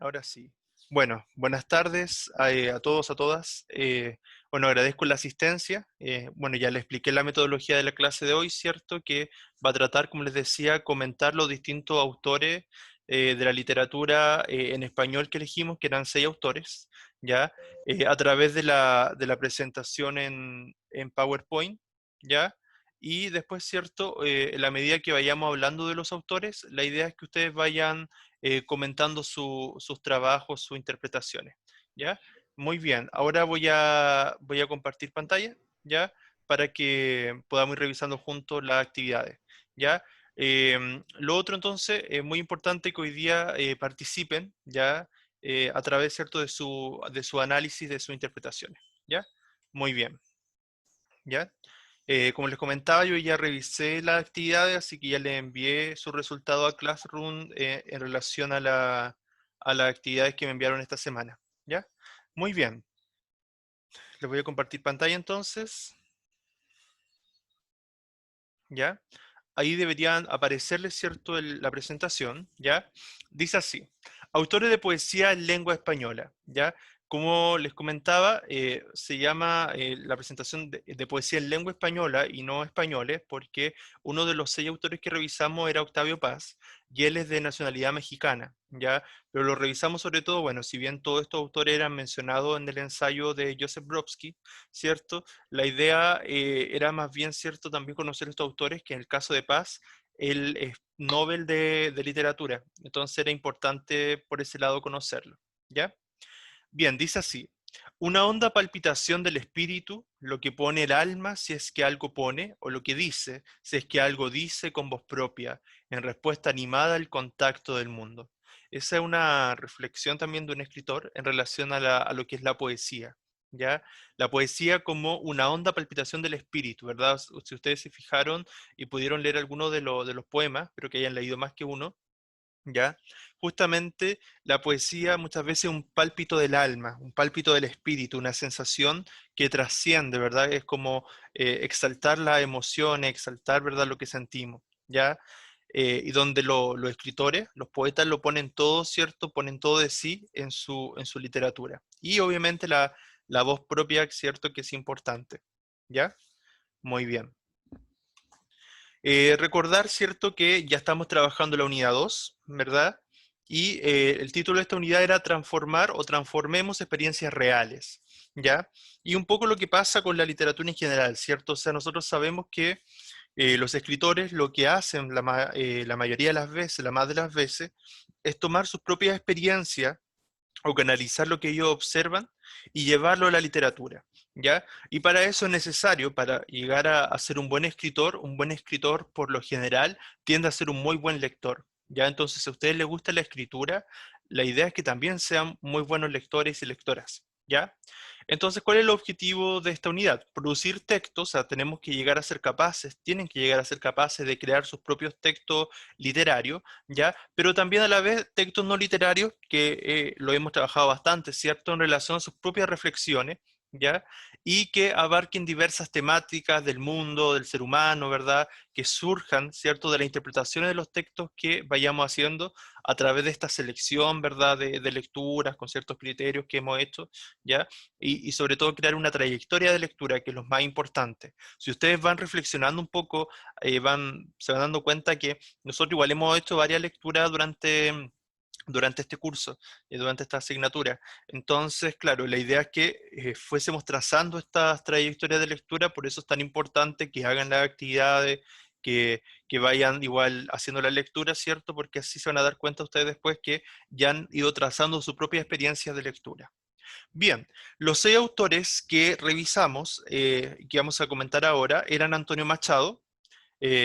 Ahora sí. Bueno, buenas tardes a todos, a todas. Bueno, agradezco la asistencia. Bueno, ya les expliqué la metodología de la clase de hoy, ¿cierto? Que va a tratar, como les decía, comentar los distintos autores de la literatura en español que elegimos, que eran 6 autores, ¿ya? A través de la presentación en PowerPoint, ¿ya? Y después, ¿cierto? En la medida que vayamos hablando de los autores, la idea es que ustedes vayan comentando sus trabajos, sus interpretaciones, ¿ya? Muy bien, ahora voy a compartir pantalla, ¿ya? Para que podamos ir revisando juntos las actividades, ¿ya? Lo otro entonces, es muy importante que hoy día participen, ¿ya? A través, ¿cierto? De su análisis, de sus interpretaciones, ¿ya? Muy bien, ¿ya? Como les comentaba, yo ya revisé las actividades, así que ya les envié su resultado a Classroom en relación a las actividades que me enviaron esta semana. ¿Ya? Muy bien. Les voy a compartir pantalla entonces. ¿Ya? Ahí deberían aparecerles, ¿cierto?, la presentación, ¿ya? Dice así: autores de poesía en lengua española, ¿ya? Como les comentaba, se llama la presentación de poesía en lengua española y no españoles, porque uno de los 6 autores que revisamos era Octavio Paz, y él es de nacionalidad mexicana, ¿ya? Pero lo revisamos sobre todo, bueno, si bien todos estos autores eran mencionados en el ensayo de Joseph Brodsky, ¿cierto? La idea era más bien, cierto, también conocer estos autores, que en el caso de Paz, él es Nobel de literatura, entonces era importante por ese lado conocerlo, ¿ya? Bien, dice así: una honda palpitación del espíritu, lo que pone el alma si es que algo pone, o lo que dice, si es que algo dice con voz propia, en respuesta animada al contacto del mundo. Esa es una reflexión también de un escritor en relación a lo que es la poesía, ¿ya? La poesía como una honda palpitación del espíritu, ¿verdad? Si ustedes se fijaron y pudieron leer alguno de los poemas, pero que hayan leído más que uno, ¿ya? Justamente la poesía muchas veces es un pálpito del alma, un pálpito del espíritu, una sensación que trasciende, ¿verdad? Es como exaltar las emociones, exaltar, ¿verdad?, lo que sentimos, ¿ya? Y donde los escritores, los poetas lo ponen todo, ¿cierto? Ponen todo de sí en su literatura. Y obviamente la voz propia, ¿cierto?, que es importante, ¿ya? Muy bien. Recordar, ¿cierto?, que ya estamos trabajando la unidad 2, ¿verdad? Y el título de esta unidad era Transformar o transformemos experiencias reales, ¿ya? Y un poco lo que pasa con la literatura en general, ¿cierto? O sea, nosotros sabemos que los escritores lo que hacen la mayoría de las veces, la más de las veces, es tomar sus propias experiencias o canalizar lo que ellos observan y llevarlo a la literatura, ¿ya? Y para eso es necesario, para llegar a ser un buen escritor por lo general tiende a ser un muy buen lector, ¿ya? Entonces, si a ustedes les gusta la escritura, la idea es que también sean muy buenos lectores y lectoras, ¿ya? Entonces, ¿cuál es el objetivo de esta unidad? Producir textos, o sea, tenemos que llegar a ser capaces, tienen que llegar a ser capaces de crear sus propios textos literarios, ¿ya? Pero también a la vez textos no literarios, que lo hemos trabajado bastante, ¿cierto?, en relación a sus propias reflexiones, ¿ya? Y que abarquen diversas temáticas del mundo, del ser humano, ¿verdad? Que surjan, ¿cierto?, de las interpretaciones de los textos que vayamos haciendo a través de esta selección, ¿verdad?, de lecturas con ciertos criterios que hemos hecho, ¿ya? Y sobre todo crear una trayectoria de lectura, que es lo más importante. Si ustedes van reflexionando un poco, se van dando cuenta que nosotros igual hemos hecho varias lecturas durante este curso y durante esta asignatura. Entonces, claro, la idea es que fuésemos trazando estas trayectorias de lectura, por eso es tan importante que hagan las actividades, que vayan igual haciendo la lectura, ¿cierto? Porque así se van a dar cuenta ustedes después que ya han ido trazando su propia experiencia de lectura. Bien, los 6 autores que revisamos, que vamos a comentar ahora, eran Antonio Machado,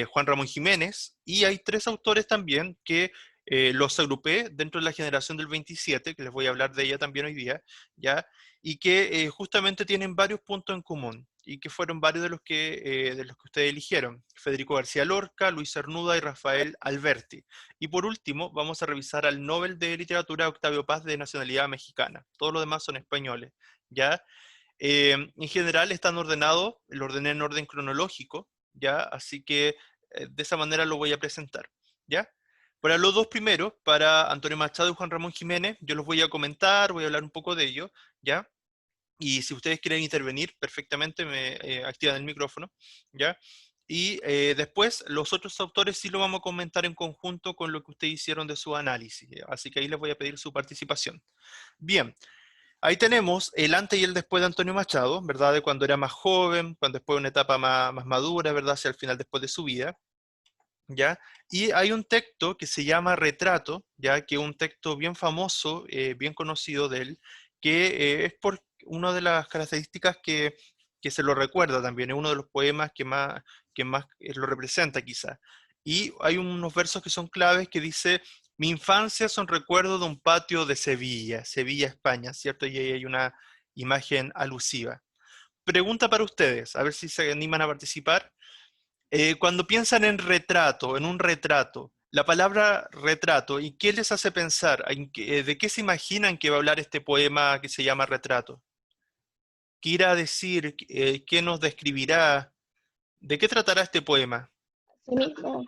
Juan Ramón Jiménez, y hay 3 autores también que los agrupé dentro de la generación del 27, que les voy a hablar de ella también hoy día, ¿ya? Y que justamente tienen varios puntos en común, y que fueron varios de los que ustedes eligieron: Federico García Lorca, Luis Cernuda y Rafael Alberti. Y por último, vamos a revisar al Nobel de Literatura Octavio Paz, de nacionalidad mexicana. Todos los demás son españoles, ¿ya? En general están ordenados, lo ordené en orden cronológico, ¿ya? Así que de esa manera lo voy a presentar, ¿ya? Para los dos primeros, para Antonio Machado y Juan Ramón Jiménez, yo los voy a comentar, voy a hablar un poco de ello, ¿ya? Y si ustedes quieren intervenir, perfectamente me activan el micrófono, ¿ya? Y después, los otros autores sí lo vamos a comentar en conjunto con lo que ustedes hicieron de su análisis, ¿ya? Así que ahí les voy a pedir su participación. Bien, ahí tenemos el antes y el después de Antonio Machado, ¿verdad? De cuando era más joven, cuando después de una etapa más madura, ¿verdad? Hacia el final después de su vida. ¿Ya? Y hay un texto que se llama Retrato, ¿ya? Que es un texto bien famoso, bien conocido de él, que es por una de las características que se lo recuerda también, es uno de los poemas que más lo representa quizá. Y hay unos versos que son claves que dice, mi infancia son recuerdos de un patio de Sevilla, Sevilla, España, ¿cierto? Y ahí hay una imagen alusiva. Pregunta para ustedes, a ver si se animan a participar. Cuando piensan en retrato, en un retrato, la palabra retrato, ¿y qué les hace pensar? ¿De qué se imaginan que va a hablar este poema que se llama Retrato? ¿Qué irá a decir? ¿Qué nos describirá? ¿De qué tratará este poema? Sí mismo,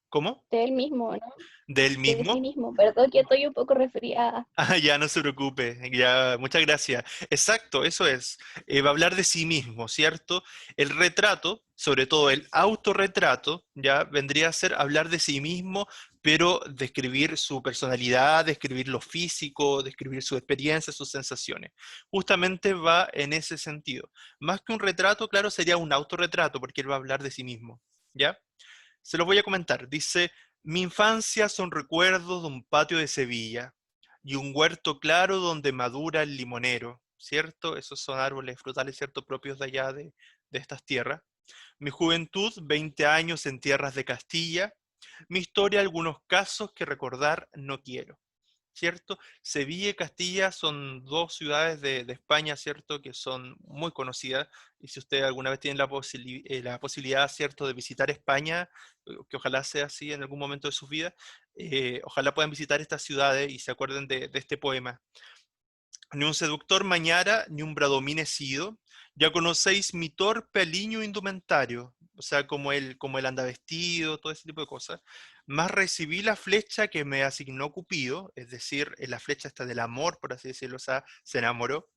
¿Cómo? de él mismo, ¿no? ¿Del De sí mismo? mismo, perdón que estoy un poco resfriada. Ah, ya, no se preocupe, ya, muchas gracias. Exacto, eso es. Va a hablar de sí mismo, ¿cierto? El retrato, sobre todo el autorretrato, ya vendría a ser hablar de sí mismo, pero describir su personalidad, describir lo físico, describir su experiencia, sus sensaciones. Justamente va en ese sentido. Más que un retrato, claro, sería un autorretrato, porque él va a hablar de sí mismo, ¿ya? Se los voy a comentar. Dice, mi infancia son recuerdos de un patio de Sevilla y un huerto claro donde madura el limonero, ¿cierto? Esos son árboles frutales, ¿cierto? Propios de allá de estas tierras. Mi juventud, 20 años en tierras de Castilla. Mi historia, algunos casos que recordar no quiero. ¿Cierto? Sevilla y Castilla son dos ciudades de España, ¿cierto? Que son muy conocidas. Y si ustedes alguna vez tienen la posibilidad, ¿cierto?, de visitar España, que ojalá sea así en algún momento de sus vidas, ojalá puedan visitar estas ciudades y se acuerden de este poema. Ni un seductor mañara, ni un bradomín he sido. Ya conocéis mi torpe aliño indumentario, o sea, como él anda vestido, todo ese tipo de cosas. Más recibí la flecha que me asignó Cupido, es decir, la flecha está del amor, por así decirlo, o sea, se enamoró.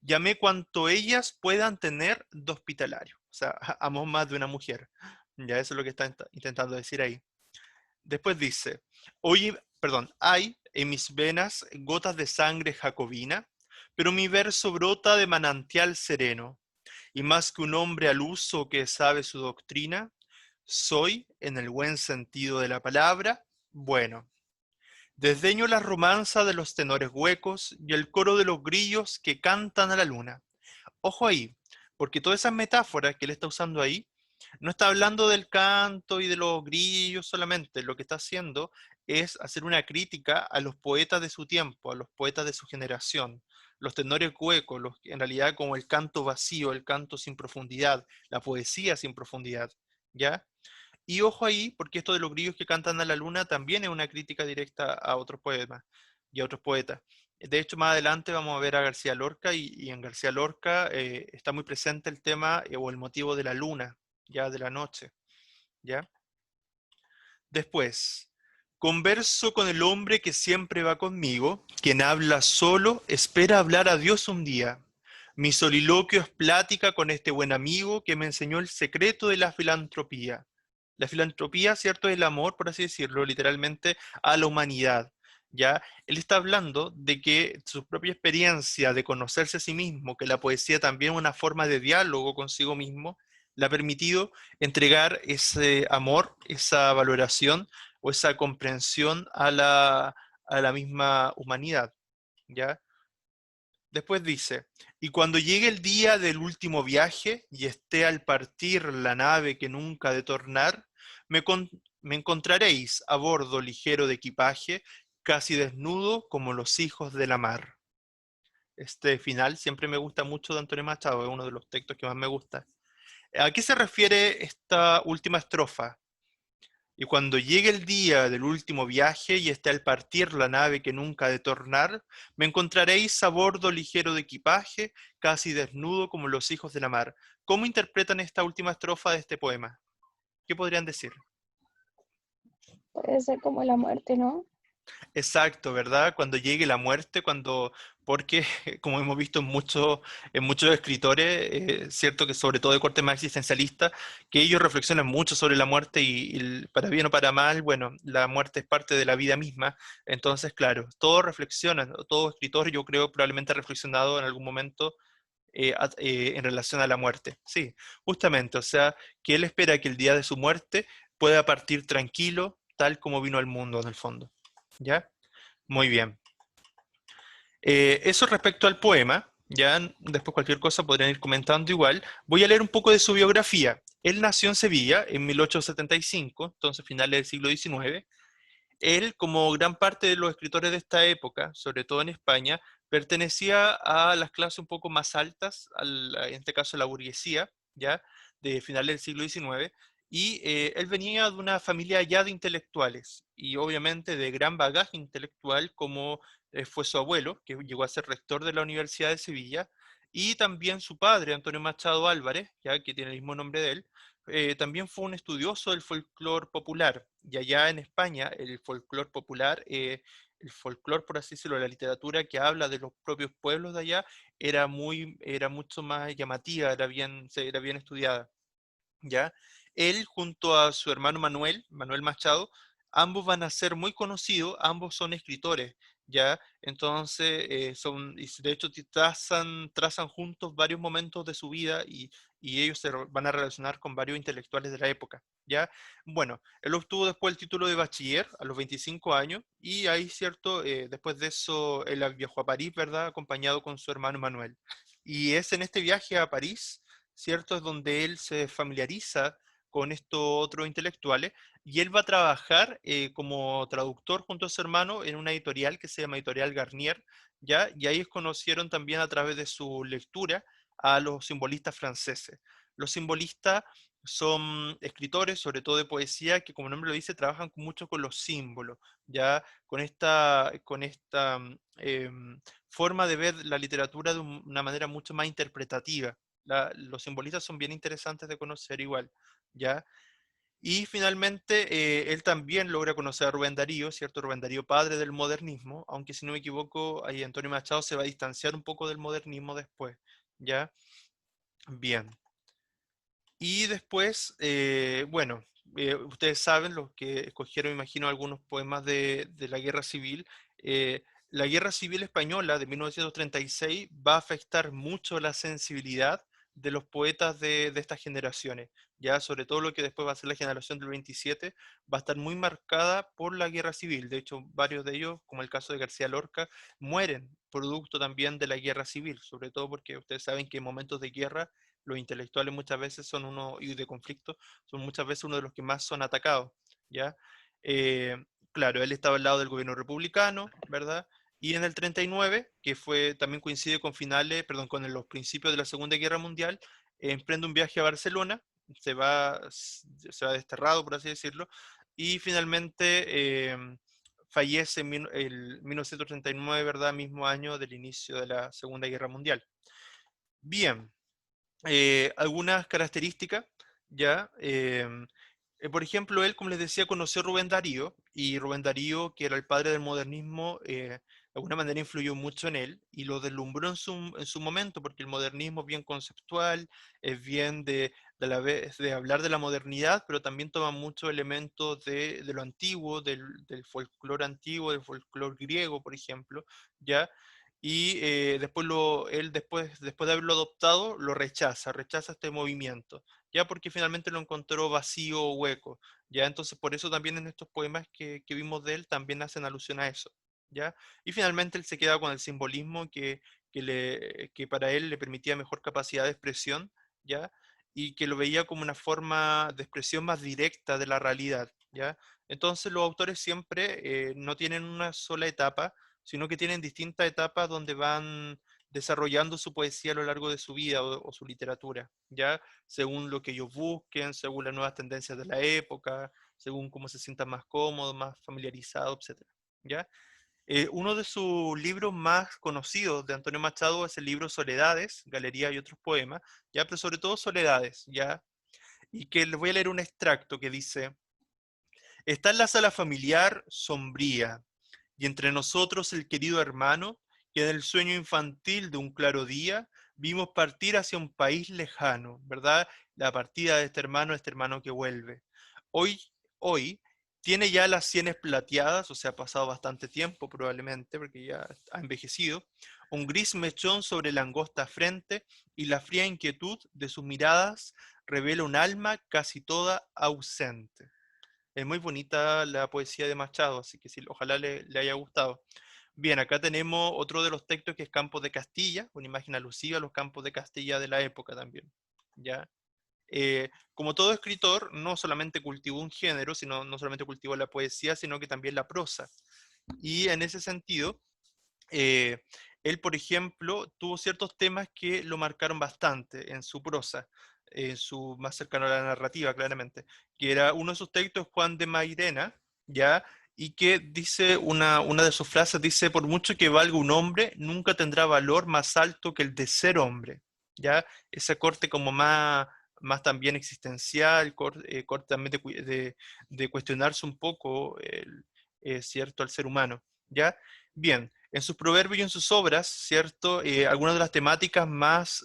Llamé cuanto ellas puedan tener de hospitalario, o sea, amo más de una mujer. Ya eso es lo que está intentando decir ahí. Después dice, oye, perdón, hay en mis venas gotas de sangre jacobina, pero mi verso brota de manantial sereno, y más que un hombre al uso que sabe su doctrina, soy, en el buen sentido de la palabra, bueno. Desdeño la romanza de los tenores huecos y el coro de los grillos que cantan a la luna. Ojo ahí, porque todas esas metáforas que él está usando ahí, no está hablando del canto y de los grillos solamente, lo que está haciendo es hacer una crítica a los poetas de su tiempo, a los poetas de su generación, los tenores huecos, en realidad como el canto vacío, el canto sin profundidad, la poesía sin profundidad, ¿ya? Y ojo ahí, porque esto de los grillos que cantan a la luna también es una crítica directa a otros poemas y a otros poetas. De hecho, más adelante vamos a ver a García Lorca y en García Lorca está muy presente el tema o el motivo de la luna, ya de la noche, ¿ya? Después, converso con el hombre que siempre va conmigo, quien habla solo, espera hablar a Dios un día. Mi soliloquio es plática con este buen amigo que me enseñó el secreto de la filantropía. La filantropía, ¿cierto? Es el amor, por así decirlo, literalmente a la humanidad. ¿Ya? Él está hablando de que su propia experiencia de conocerse a sí mismo, que la poesía también es una forma de diálogo consigo mismo, le ha permitido entregar ese amor, esa valoración o esa comprensión a la misma humanidad, ¿ya? Después dice, y cuando llegue el día del último viaje y esté al partir la nave que nunca ha de tornar, me, con- me encontraréis a bordo ligero de equipaje, casi desnudo como los hijos de la mar. Este final siempre me gusta mucho de Antonio Machado, es uno de los textos que más me gusta. ¿A qué se refiere esta última estrofa? Y cuando llegue el día del último viaje y esté al partir la nave que nunca ha de tornar, me encontraréis a bordo ligero de equipaje, casi desnudo como los hijos de la mar. ¿Cómo interpretan esta última estrofa de este poema? ¿Qué podrían decir? Puede ser como la muerte, ¿no? Exacto, ¿verdad? Cuando llegue la muerte, porque como hemos visto en muchos escritores, cierto que sobre todo de corte más existencialista, que ellos reflexionan mucho sobre la muerte y para bien o para mal, bueno, la muerte es parte de la vida misma. Entonces, claro, todos reflexionan, todo escritor yo creo probablemente ha reflexionado en algún momento en relación a la muerte. Sí, justamente, o sea, que él espera que el día de su muerte pueda partir tranquilo, tal como vino al mundo en el fondo. ¿Ya? Muy bien. Eso respecto al poema, ya después cualquier cosa podrían ir comentando igual. Voy a leer un poco de su biografía. Él nació en Sevilla en 1875, entonces finales del siglo XIX. Él, como gran parte de los escritores de esta época, sobre todo en España, pertenecía a las clases un poco más altas, en este caso la burguesía, ya, de finales del siglo XIX, y él venía de una familia ya de intelectuales, y obviamente de gran bagaje intelectual, como fue su abuelo, que llegó a ser rector de la Universidad de Sevilla, y también su padre, Antonio Machado Álvarez, ya que tiene el mismo nombre de él, también fue un estudioso del folclore popular, y allá en España el folclore popular, el folclore, por así decirlo, la literatura que habla de los propios pueblos de allá, era mucho más llamativa, era bien estudiada. ¿Ya? Él junto a su hermano Manuel, Manuel Machado, ambos van a ser muy conocidos, ambos son escritores, ¿ya? Entonces, y de hecho trazan juntos varios momentos de su vida y ellos van a relacionar con varios intelectuales de la época, ¿ya? Bueno, él obtuvo después el título de bachiller a los 25 años y ahí, ¿cierto? Después de eso, él viajó a París, ¿verdad? Acompañado con su hermano Manuel. Y es en este viaje a París, ¿cierto? Es donde él se familiariza con estos otros intelectuales y él va a trabajar como traductor junto a su hermano en una editorial que se llama Editorial Garnier, ¿ya? Y ahí conocieron también a través de su lectura a los simbolistas franceses. Los simbolistas son escritores, sobre todo de poesía, que como el nombre lo dice, trabajan mucho con los símbolos, ya con esta forma de ver la literatura de una manera mucho más interpretativa. Los simbolistas son bien interesantes de conocer igual, ¿ya? Y finalmente, él también logra conocer a Rubén Darío, ¿cierto? Rubén Darío, padre del modernismo, aunque si no me equivoco, ahí Antonio Machado se va a distanciar un poco del modernismo después, ¿ya? Bien. Y después, bueno, ustedes saben, los que escogieron, imagino, algunos poemas de la Guerra Civil, la Guerra Civil Española de 1936 va a afectar mucho la sensibilidad de los poetas de estas generaciones, ya sobre todo lo que después va a ser la generación del 27, va a estar muy marcada por la Guerra Civil. De hecho, varios de ellos, como el caso de García Lorca, mueren producto también de la Guerra Civil, sobre todo porque ustedes saben que en momentos de guerra los intelectuales muchas veces son uno, y de conflicto, son muchas veces uno de los que más son atacados, ¿ya? Eh, claro, él estaba al lado del gobierno republicano, ¿verdad? Y en el 39, que fue, también coincide con finales, perdón, con los principios de la Segunda Guerra Mundial, emprende un viaje a Barcelona, se va desterrado, por así decirlo, y finalmente fallece en 1939, ¿verdad? Mismo año del inicio de la Segunda Guerra Mundial. Bien, algunas características, ¿ya? Por ejemplo, él, como les decía, conoció a Rubén Darío, y Rubén Darío, que era el padre del modernismo, de alguna manera influyó mucho en él y lo deslumbró en su momento, porque el modernismo es bien conceptual, es bien de la vez de hablar de la modernidad, pero también toma muchos elementos de lo antiguo, del folclore antiguo, del folclore griego, por ejemplo, ¿ya? Y después de haberlo adoptado, lo rechaza este movimiento, ya porque finalmente lo encontró vacío o hueco, ya entonces por eso también en estos poemas que vimos de él también hacen alusión a eso, ya, y finalmente él se queda con el simbolismo que para él le permitía mejor capacidad de expresión, ya, y que lo veía como una forma de expresión más directa de la realidad, ya, entonces los autores siempre no tienen una sola etapa, sino que tienen distintas etapas donde van desarrollando su poesía a lo largo de su vida o su literatura, ¿ya? Según lo que ellos busquen, según las nuevas tendencias de la época, según cómo se sientan más cómodos, más familiarizados, etcétera, ¿ya? Uno de sus libros más conocidos de Antonio Machado es el libro Soledades, Galería y otros poemas, ¿ya? Pero sobre todo Soledades, ¿ya? Y que les voy a leer un extracto que dice: Está en la sala familiar sombría, y entre nosotros el querido hermano, que en el sueño infantil de un claro día, vimos partir hacia un país lejano, ¿verdad? La partida de este hermano que vuelve. Hoy, hoy, tiene ya las sienes plateadas, o sea, ha pasado bastante tiempo probablemente, porque ya ha envejecido, un gris mechón sobre la angosta frente, y la fría inquietud de sus miradas revela un alma casi toda ausente. Es muy bonita la poesía de Machado, así que sí, ojalá le haya gustado. Bien, acá tenemos otro de los textos que es Campos de Castilla, una imagen alusiva a los campos de Castilla de la época también. ¿Ya? Como todo escritor, no solamente cultivó un género, sino no solamente cultivó la poesía, sino que también la prosa. Y en ese sentido, eh, él, por ejemplo, tuvo ciertos temas que lo marcaron bastante en su prosa, en su más cercano a la narrativa, claramente, que era uno de sus textos, Juan de Mairena, ¿ya? Y que dice, una de sus frases dice, por mucho que valga un hombre, nunca tendrá valor más alto que el de ser hombre, ¿ya? Ese corte como más también existencial, corte también de cuestionarse un poco, ¿cierto?, al ser humano, ¿ya? Bien, en sus proverbios y en sus obras, ¿cierto? Algunas de las temáticas más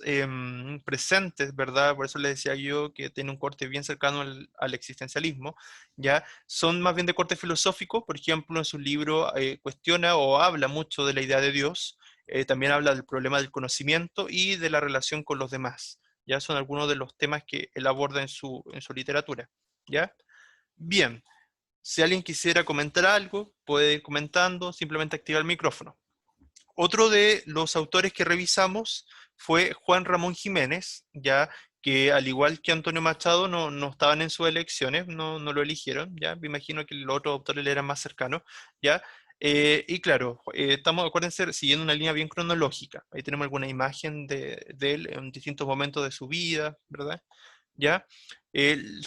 presentes, ¿verdad? Por eso le decía yo que tiene un corte bien cercano al existencialismo, ¿ya? Son más bien de corte filosófico, por ejemplo, en su libro cuestiona o habla mucho de la idea de Dios, también habla del problema del conocimiento y de la relación con los demás, ¿ya? Son algunos de los temas que él aborda en su literatura, ¿ya? Bien. Si alguien quisiera comentar algo, puede ir comentando, simplemente activa el micrófono. Otro de los autores que revisamos fue Juan Ramón Jiménez, ya que al igual que Antonio Machado no estaban en sus elecciones, no lo eligieron, ya me imagino que los otros autores le eran más cercanos, ya. Y claro, estamos, acuérdense, siguiendo una línea bien cronológica. Ahí tenemos alguna imagen de él en distintos momentos de su vida, ¿verdad? ¿Ya?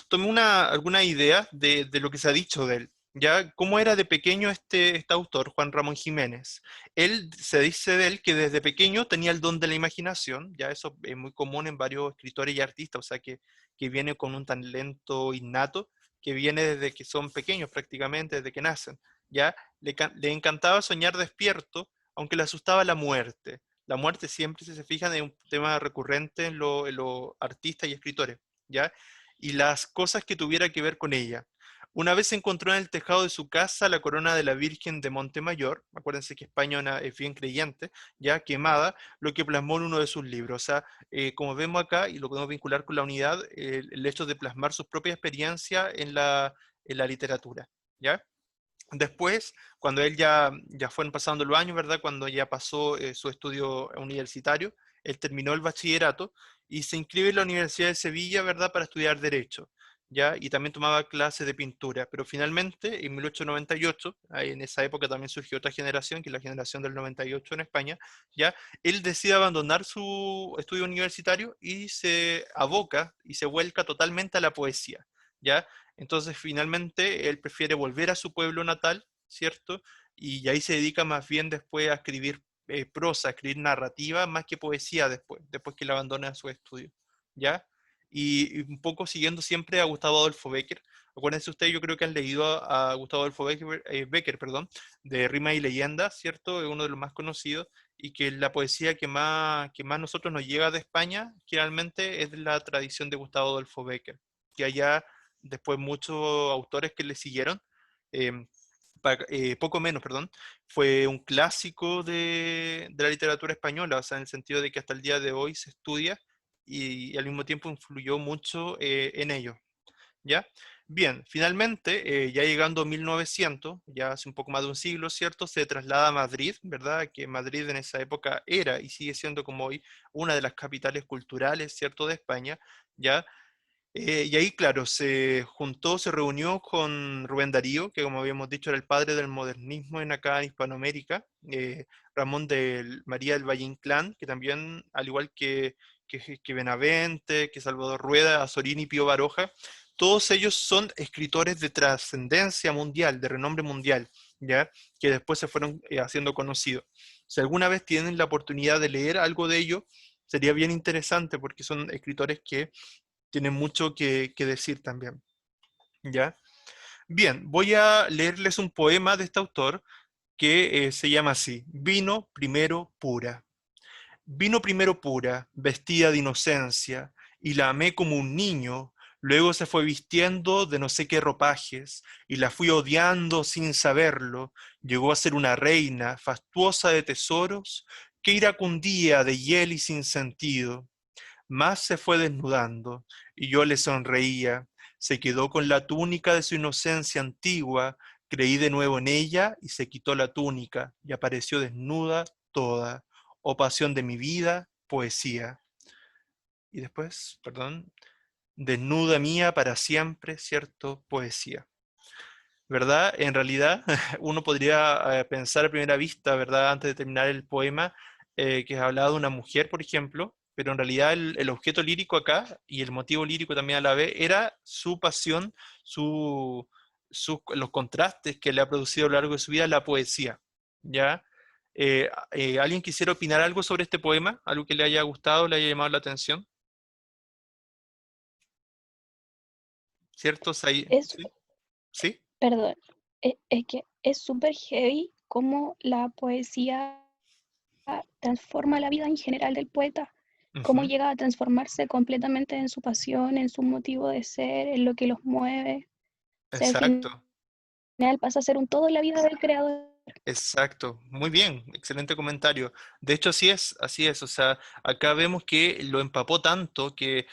Tomé alguna idea de lo que se ha dicho de él, ¿ya? ¿Cómo era de pequeño este autor, Juan Ramón Jiménez? Él, se dice de él que desde pequeño tenía el don de la imaginación, ya eso es muy común en varios escritores y artistas, o sea, que viene con un talento innato, que viene desde que son pequeños prácticamente, desde que nacen, ¿ya? Le encantaba soñar despierto, aunque le asustaba la muerte. La muerte siempre, si se fijan, es un tema recurrente en los artistas y escritores. ¿Ya? Y las cosas que tuviera que ver con ella. Una vez encontró en el tejado de su casa la corona de la Virgen de Montemayor, acuérdense que España es bien creyente, ya quemada, lo que plasmó en uno de sus libros. O sea, como vemos acá, y lo podemos vincular con la unidad, el hecho de plasmar sus propias experiencias en la literatura, ¿ya? Después, cuando él ya fueron pasando los años, ¿verdad? Cuando ya pasó su estudio universitario, él terminó el bachillerato y se inscribe en la Universidad de Sevilla, ¿verdad? Para estudiar Derecho, ¿ya? Y también tomaba clases de pintura. Pero finalmente, en 1898, ahí en esa época también surgió otra generación, que es la generación del 98 en España, ¿ya? Él decide abandonar su estudio universitario y se aboca y se vuelca totalmente a la poesía, ¿ya? Entonces, finalmente, él prefiere volver a su pueblo natal, ¿cierto? Y ahí se dedica más bien después a escribir prosa, a escribir narrativa, más que poesía después que le abandona su estudio, ¿ya? Y un poco siguiendo siempre a Gustavo Adolfo Bécquer. Acuérdense ustedes, yo creo que han leído a Gustavo Adolfo Bécquer, perdón, de Rima y Leyenda, ¿cierto? Es uno de los más conocidos y que la poesía que más nosotros nos llega de España, generalmente es de la tradición de Gustavo Adolfo Bécquer, que allá después muchos autores que le siguieron, eh, poco menos, perdón, fue un clásico de la literatura española, o sea, en el sentido de que hasta el día de hoy se estudia y al mismo tiempo influyó mucho en ello, ¿ya? Bien, finalmente, ya llegando a 1900, ya hace un poco más de un siglo, ¿cierto? Se traslada a Madrid, ¿verdad? Que Madrid en esa época era y sigue siendo como hoy una de las capitales culturales, ¿cierto? De España, ¿ya? Y ahí, claro, se juntó, se reunió con Rubén Darío, que como habíamos dicho era el padre del modernismo en acá en Hispanoamérica, Ramón de María del Valle Inclán, que también, al igual que Benavente, que Salvador Rueda, Azorín y Pío Baroja, todos ellos son escritores de trascendencia mundial, de renombre mundial, ¿ya? Que después se fueron haciendo conocidos. Si alguna vez tienen la oportunidad de leer algo de ello, sería bien interesante porque son escritores que tiene mucho que decir también, ¿ya? Bien, voy a leerles un poema de este autor que se llama así: Vino primero pura. Vino primero pura, vestida de inocencia, y la amé como un niño, luego se fue vistiendo de no sé qué ropajes, y la fui odiando sin saberlo, llegó a ser una reina, fastuosa de tesoros, que iracundía de hiel y sin sentido. Más se fue desnudando, y yo le sonreía. Se quedó con la túnica de su inocencia antigua, creí de nuevo en ella, y se quitó la túnica, y apareció desnuda toda. Oh pasión de mi vida, poesía. Y después, perdón, desnuda mía para siempre, ¿cierto? Poesía. ¿Verdad? En realidad, uno podría pensar a primera vista, ¿verdad? Antes de terminar el poema, que hablaba de una mujer, por ejemplo, pero en realidad el objeto lírico acá y el motivo lírico también a la vez era su pasión, su, los contrastes que le ha producido a lo largo de su vida la poesía, ¿ya? ¿Alguien quisiera opinar algo sobre este poema? ¿Algo que le haya gustado, le haya llamado la atención? ¿Cierto? Es, ¿Sí? ¿Sí? perdón, es que es súper heavy cómo la poesía transforma la vida en general del poeta, cómo Ujú. llega a transformarse completamente en su pasión, en su motivo de ser, en lo que los mueve. O sea, al Exacto. final pasa a ser un todo en la vida del creador. Exacto, muy bien, excelente comentario. De hecho, así es. O sea, acá vemos que lo empapó tanto que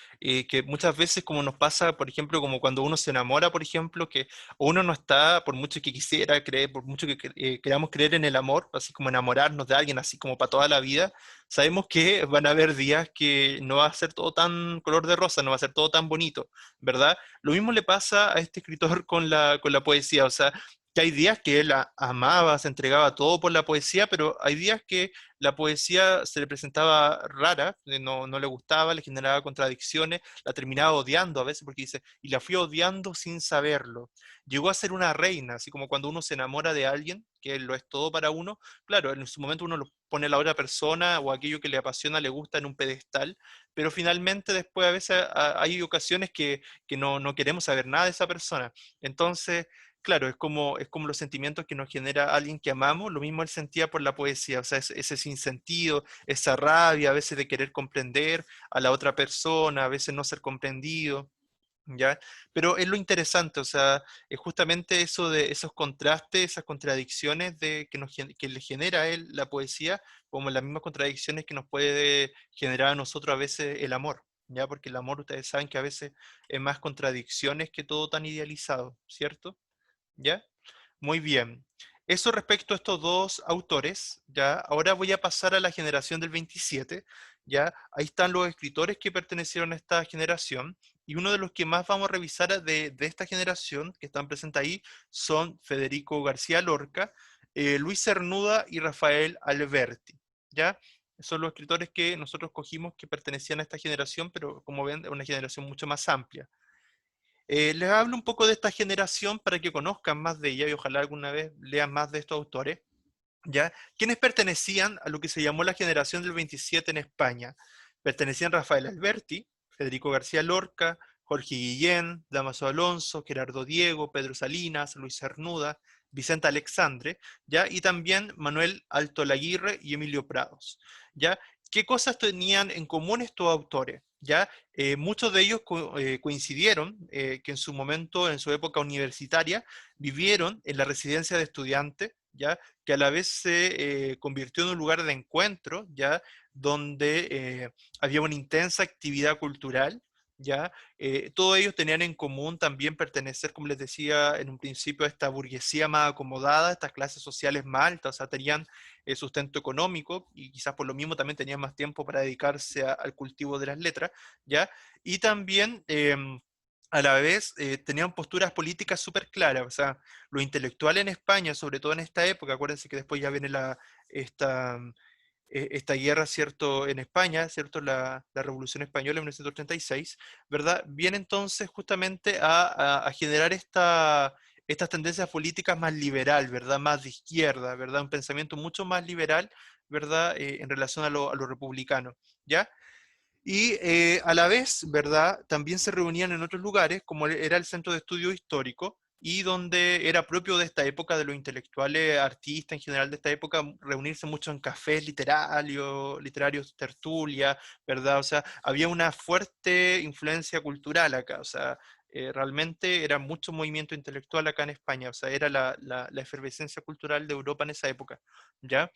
muchas veces, como nos pasa, por ejemplo, como cuando uno se enamora, por ejemplo, que uno no está, por mucho que quisiera creer, por mucho que queramos creer en el amor, así como enamorarnos de alguien, así como para toda la vida, sabemos que van a haber días que no va a ser todo tan color de rosa, no va a ser todo tan bonito, ¿verdad? Lo mismo le pasa a este escritor con la poesía. O sea, que hay días que él amaba, se entregaba todo por la poesía, pero hay días que la poesía se le presentaba rara, no le gustaba, le generaba contradicciones, la terminaba odiando a veces porque dice, y la fui odiando sin saberlo. Llegó a ser una reina, así como cuando uno se enamora de alguien, que lo es todo para uno, claro, en su momento uno lo pone a la otra persona o aquello que le apasiona, le gusta en un pedestal, pero finalmente después a veces hay ocasiones que no queremos saber nada de esa persona. Entonces, claro, es como los sentimientos que nos genera alguien que amamos, lo mismo él sentía por la poesía, o sea, ese sinsentido, esa rabia a veces de querer comprender a la otra persona, a veces no ser comprendido, ¿ya? Pero es lo interesante, o sea, es justamente eso de esos contrastes, esas contradicciones que le genera a él la poesía, como las mismas contradicciones que nos puede generar a nosotros a veces el amor, ¿ya? Porque el amor, ustedes saben que a veces es más contradicciones que todo tan idealizado, ¿cierto? ¿Ya? Muy bien. Eso respecto a estos dos autores, ¿ya? Ahora voy a pasar a la generación del 27, ¿ya? Ahí están los escritores que pertenecieron a esta generación, y uno de los que más vamos a revisar de esta generación, que están presentes ahí, son Federico García Lorca, Luis Cernuda y Rafael Alberti, ¿ya? Son los escritores que nosotros cogimos que pertenecían a esta generación, pero como ven, es una generación mucho más amplia. Les hablo un poco de esta generación para que conozcan más de ella y ojalá alguna vez lean más de estos autores, ¿ya? ¿Quienes pertenecían a lo que se llamó la generación del 27 en España? Pertenecían Rafael Alberti, Federico García Lorca, Jorge Guillén, Damaso Alonso, Gerardo Diego, Pedro Salinas, Luis Cernuda, Vicente Alexandre, ¿ya? Y también Manuel Alto Laguirre y Emilio Prados, ¿ya? ¿Qué cosas tenían en común estos autores? ¿Ya? Muchos de ellos coincidieron que en su momento, en su época universitaria, vivieron en la residencia de estudiantes, ¿ya? Que a la vez se convirtió en un lugar de encuentro, ¿ya? Donde había una intensa actividad cultural, ¿ya? Todos ellos tenían en común también pertenecer, como les decía en un principio, a esta burguesía más acomodada, estas clases sociales más altas, o sea, tenían sustento económico y quizás por lo mismo también tenían más tiempo para dedicarse al cultivo de las letras, ¿ya? Y también... a la vez tenían posturas políticas súper claras, o sea, los intelectuales en España, sobre todo en esta época, acuérdense que después ya viene esta, esta guerra, ¿cierto?, en España, ¿cierto?, la Revolución Española en 1936, ¿verdad? Viene entonces justamente a generar estas tendencias políticas más liberal, ¿verdad?, más de izquierda, ¿verdad?, un pensamiento mucho más liberal, ¿verdad?, en relación a lo republicano, ¿ya? Y a la vez, ¿verdad? También se reunían en otros lugares, como era el Centro de Estudio Histórico, y donde era propio de esta época, de los intelectuales, artistas en general de esta época, reunirse mucho en cafés literarios, tertulia, ¿verdad? O sea, había una fuerte influencia cultural acá, o sea, realmente era mucho movimiento intelectual acá en España, o sea, era la efervescencia cultural de Europa en esa época, ¿ya?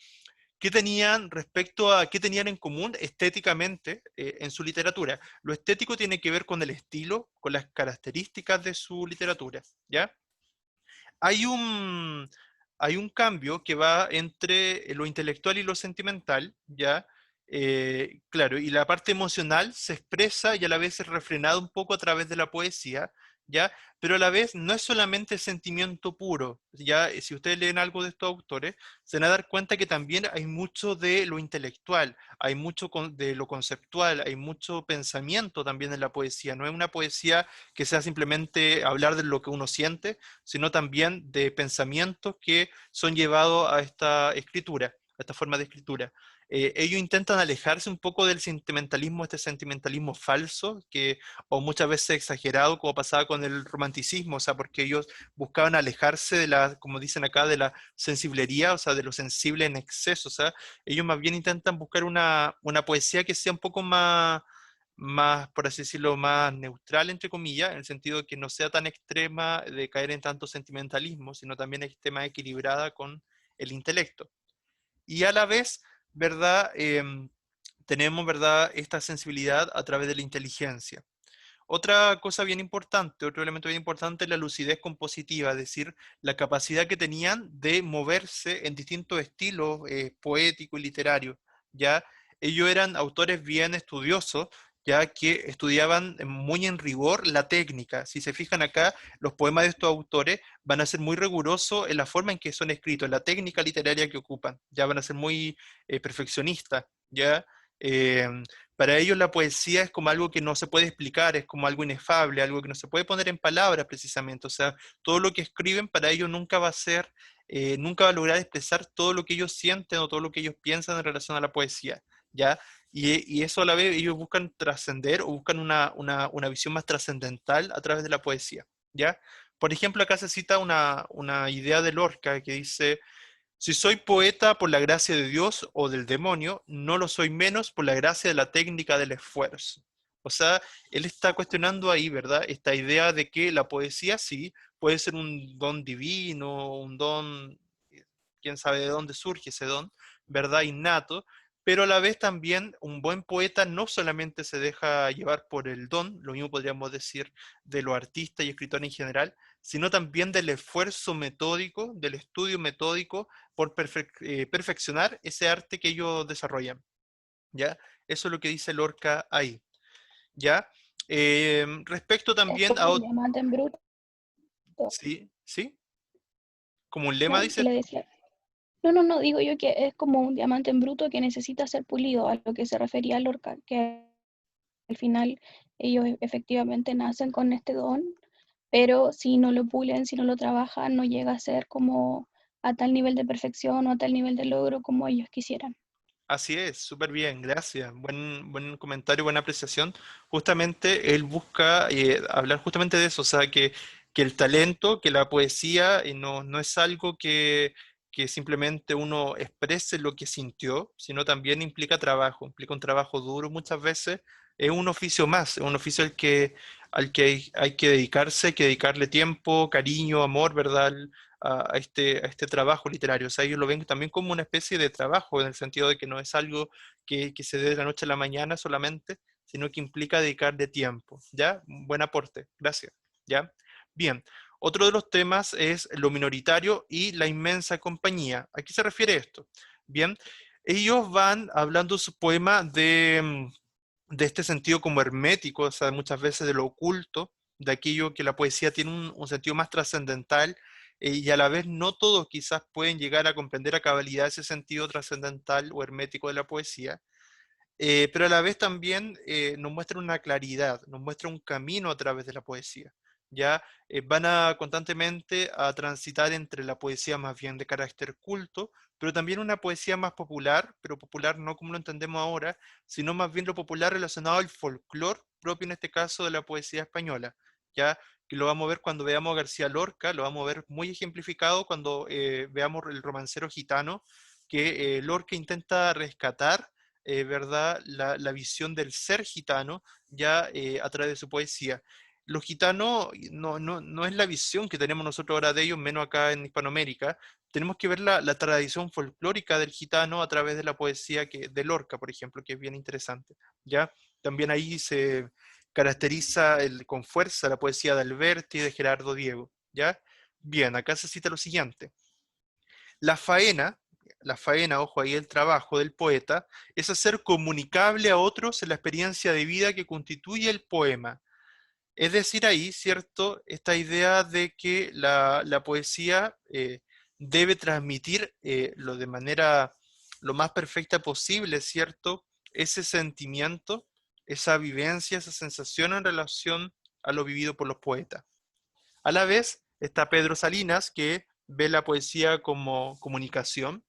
¿Qué tenían respecto a qué tenían en común estéticamente en su literatura? Lo estético tiene que ver con el estilo, con las características de su literatura, ¿ya? Hay un, hay un cambio que va entre lo intelectual y lo sentimental, ¿ya? Claro, y la parte emocional se expresa y a la vez es refrenada un poco a través de la poesía, ¿ya? Pero a la vez no es solamente sentimiento puro, ¿ya? Si ustedes leen algo de estos autores, se van a dar cuenta que también hay mucho de lo intelectual, hay mucho de lo conceptual, hay mucho pensamiento también en la poesía. No es una poesía que sea simplemente hablar de lo que uno siente, sino también de pensamientos que son llevados a esta escritura, a esta forma de escritura. Ellos intentan alejarse un poco del sentimentalismo, este sentimentalismo falso, o muchas veces exagerado, como pasaba con el romanticismo, o sea, porque ellos buscaban alejarse de la, como dicen acá, de la sensiblería, o sea, de lo sensible en exceso, o sea, ellos más bien intentan buscar una poesía que sea un poco más, por así decirlo, más neutral, entre comillas, en el sentido de que no sea tan extrema de caer en tanto sentimentalismo, sino también esté más equilibrada con el intelecto. Y a la vez, ¿verdad? Tenemos, ¿verdad?, esta sensibilidad a través de la inteligencia. Otra cosa bien importante, otro elemento bien importante es la lucidez compositiva, es decir, la capacidad que tenían de moverse en distintos estilos poéticos y literarios, ¿ya? Ellos eran autores bien estudiosos, ya que estudiaban muy en rigor la técnica. Si se fijan acá, los poemas de estos autores van a ser muy rigurosos en la forma en que son escritos, en la técnica literaria que ocupan, ya van a ser muy perfeccionistas, ¿ya? Eh, para ellos la poesía es como algo que no se puede explicar, es como algo inefable, algo que no se puede poner en palabras precisamente. O sea, todo lo que escriben para ellos nunca va a ser, nunca va a lograr expresar todo lo que ellos sienten o todo lo que ellos piensan en relación a la poesía, ¿ya? Y eso a la vez ellos buscan trascender o buscan una visión más trascendental a través de la poesía, ¿ya? Por ejemplo, acá se cita una idea de Lorca que dice: si soy poeta por la gracia de Dios o del demonio, no lo soy menos por la gracia de la técnica del esfuerzo. O sea, él está cuestionando ahí, ¿verdad? Esta idea de que la poesía sí puede ser un don divino, un don, quién sabe de dónde surge ese don, ¿verdad? Innato, pero a la vez también un buen poeta no solamente se deja llevar por el don, lo mismo podríamos decir de los artistas y escritores en general, sino también del esfuerzo metódico, del estudio metódico por perfeccionar ese arte que ellos desarrollan, ¿ya? Eso es lo que dice Lorca ahí, ¿ya? Respecto Es también a... como un diamante en bruto. Sí, sí, como un lema No, que dice... le decía. No, no, no, digo yo que es como un diamante en bruto que necesita ser pulido, a lo que se refería Lorca, que al final ellos efectivamente nacen con este don, pero si no lo pulen, si no lo trabajan, no llega a ser como a tal nivel de perfección o a tal nivel de logro como ellos quisieran. Así es, súper bien, gracias. Buen comentario, buena apreciación. Justamente él busca hablar justamente de eso, o sea, que el talento, que la poesía no es algo que simplemente uno exprese lo que sintió, sino también implica un trabajo duro muchas veces. Es un oficio más, es un oficio al que hay que dedicarse, hay que dedicarle tiempo, cariño, amor, ¿verdad? A este trabajo literario. O sea, ellos lo ven también como una especie de trabajo, en el sentido de que no es algo que se dé de la noche a la mañana solamente, sino que implica dedicarle tiempo. ¿Ya? Buen aporte, gracias. ¿Ya? Bien. Otro de los temas es lo minoritario y la inmensa compañía. ¿A qué se refiere esto? Bien, ellos van hablando su poema de este sentido como hermético, o sea, muchas veces de lo oculto, de aquello que la poesía tiene un sentido más trascendental, y a la vez no todos quizás pueden llegar a comprender a cabalidad ese sentido trascendental o hermético de la poesía, pero a la vez también nos muestra una claridad, nos muestra un camino a través de la poesía. Ya van a constantemente a transitar entre la poesía más bien de carácter culto, pero también una poesía más popular, pero popular no como lo entendemos ahora, sino más bien lo popular relacionado al folclore propio en este caso de la poesía española, ya que lo vamos a ver cuando veamos a García Lorca, lo vamos a ver muy ejemplificado cuando veamos el romancero gitano, que Lorca intenta rescatar, ¿verdad?, la visión del ser gitano ya a través de su poesía. Los gitanos no es la visión que tenemos nosotros ahora de ellos, menos acá en Hispanoamérica. Tenemos que ver la tradición folclórica del gitano a través de la poesía de Lorca, por ejemplo, que es bien interesante. ¿Ya? También ahí se caracteriza con fuerza la poesía de Alberti y de Gerardo Diego. ¿Ya? Bien, acá se cita lo siguiente. La faena, ojo ahí, el trabajo del poeta, es hacer comunicable a otros la experiencia de vida que constituye el poema. Es decir, ahí, ¿cierto? Esta idea de que la poesía debe transmitir de manera lo más perfecta posible, ¿cierto? Ese sentimiento, esa vivencia, esa sensación en relación a lo vivido por los poetas. A la vez está Pedro Salinas, que ve la poesía como comunicación,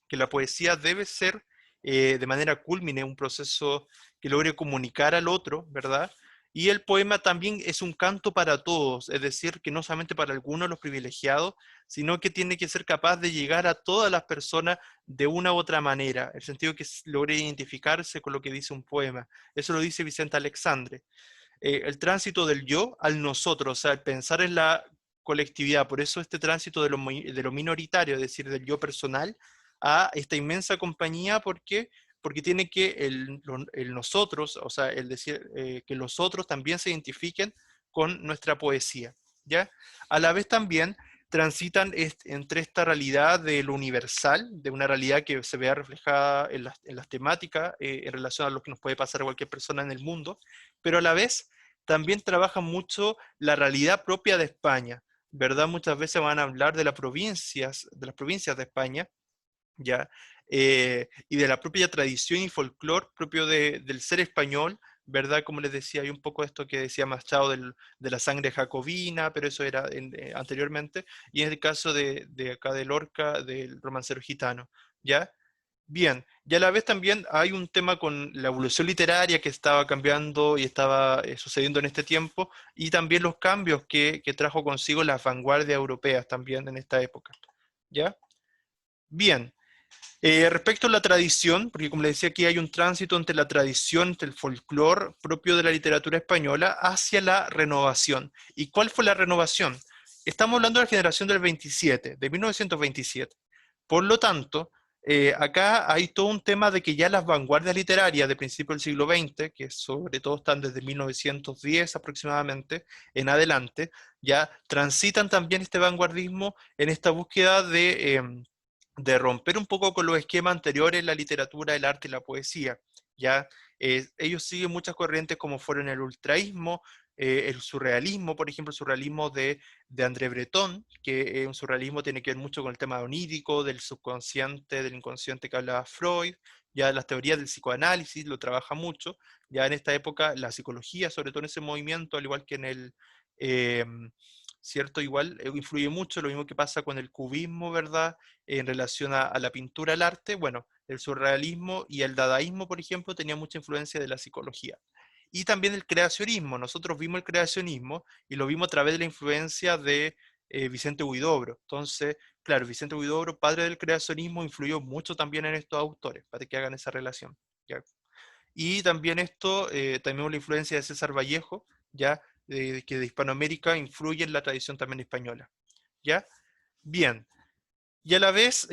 que la poesía debe ser de manera culmine un proceso que logre comunicar al otro, ¿verdad? Y el poema también es un canto para todos, es decir, que no solamente para algunos los privilegiados, sino que tiene que ser capaz de llegar a todas las personas de una u otra manera, el sentido que logre identificarse con lo que dice un poema. Eso lo dice Vicente Alexandre. El tránsito del yo al nosotros, o sea, el pensar en la colectividad, por eso este tránsito de lo minoritario, es decir, del yo personal, a esta inmensa compañía, porque tiene que el nosotros, o sea, el decir que los otros también se identifiquen con nuestra poesía, ¿ya? A la vez también transitan entre esta realidad de lo universal, de una realidad que se vea reflejada en las temáticas en relación a lo que nos puede pasar a cualquier persona en el mundo, pero a la vez también trabajan mucho la realidad propia de España, ¿verdad? Muchas veces van a hablar de las provincias de España, ¿ya? Y de la propia tradición y folclore propio del ser español, ¿verdad? Como les decía, hay un poco esto que decía Machado de la sangre jacobina, pero eso era anteriormente, y en el caso de acá de Lorca, del romancero gitano, ¿ya? Bien, y a la vez también hay un tema con la evolución literaria que estaba cambiando y estaba sucediendo en este tiempo, y también los cambios que trajo consigo las vanguardias europeas también en esta época, ¿ya? Bien, respecto a la tradición, porque como les decía, aquí hay un tránsito entre la tradición, entre el folclore propio de la literatura española, hacia la renovación. ¿Y cuál fue la renovación? Estamos hablando de la generación del 27, de 1927. Por lo tanto, acá hay todo un tema de que ya las vanguardias literarias de principio del siglo XX, que sobre todo están desde 1910 aproximadamente en adelante, ya transitan también este vanguardismo en esta búsqueda de romper un poco con los esquemas anteriores en la literatura, el arte y la poesía. ¿Ya? Ellos siguen muchas corrientes como fueron el ultraísmo, el surrealismo, por ejemplo, el surrealismo de André Breton, que un surrealismo tiene que ver mucho con el tema onírico, del subconsciente, del inconsciente que hablaba Freud, ya las teorías del psicoanálisis lo trabaja mucho, ya en esta época la psicología, sobre todo en ese movimiento, al igual que en el... eh, ¿Cierto? Igual influye mucho, lo mismo que pasa con el cubismo, ¿verdad? En relación a la pintura, al arte, bueno, el surrealismo y el dadaísmo, por ejemplo, tenían mucha influencia de la psicología. Y también el creacionismo. Nosotros vimos el creacionismo y lo vimos a través de la influencia de Vicente Huidobro. Entonces, claro, Vicente Huidobro, padre del creacionismo, influyó mucho también en estos autores, para que hagan esa relación. ¿Ya? Y también esto, también la influencia de César Vallejo, ya que de Hispanoamérica influye en la tradición también española. ¿Ya? Bien, y a la vez,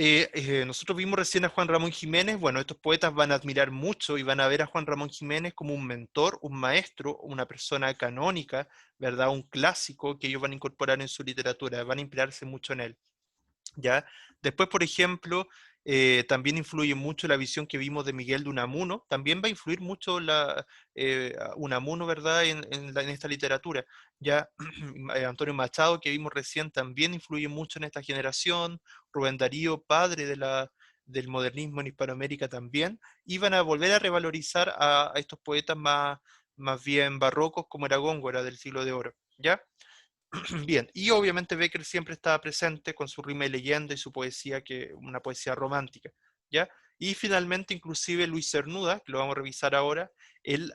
nosotros vimos recién a Juan Ramón Jiménez. Bueno, estos poetas van a admirar mucho y van a ver a Juan Ramón Jiménez como un mentor, un maestro, una persona canónica, ¿verdad? Un clásico que ellos van a incorporar en su literatura, van a inspirarse mucho en él. ¿Ya? Después, por ejemplo, también influye mucho la visión que vimos de Miguel de Unamuno, también va a influir mucho Unamuno, ¿verdad?, en esta literatura. Ya Antonio Machado, que vimos recién, también influye mucho en esta generación, Rubén Darío, padre del modernismo en Hispanoamérica también, y van a volver a revalorizar a estos poetas más bien barrocos como era Góngora del siglo de oro. ¿Ya? Bien, y obviamente Becker siempre estaba presente con su rima y leyenda y su poesía, una poesía romántica, ¿ya? Y finalmente, inclusive Luis Cernuda, que lo vamos a revisar ahora, él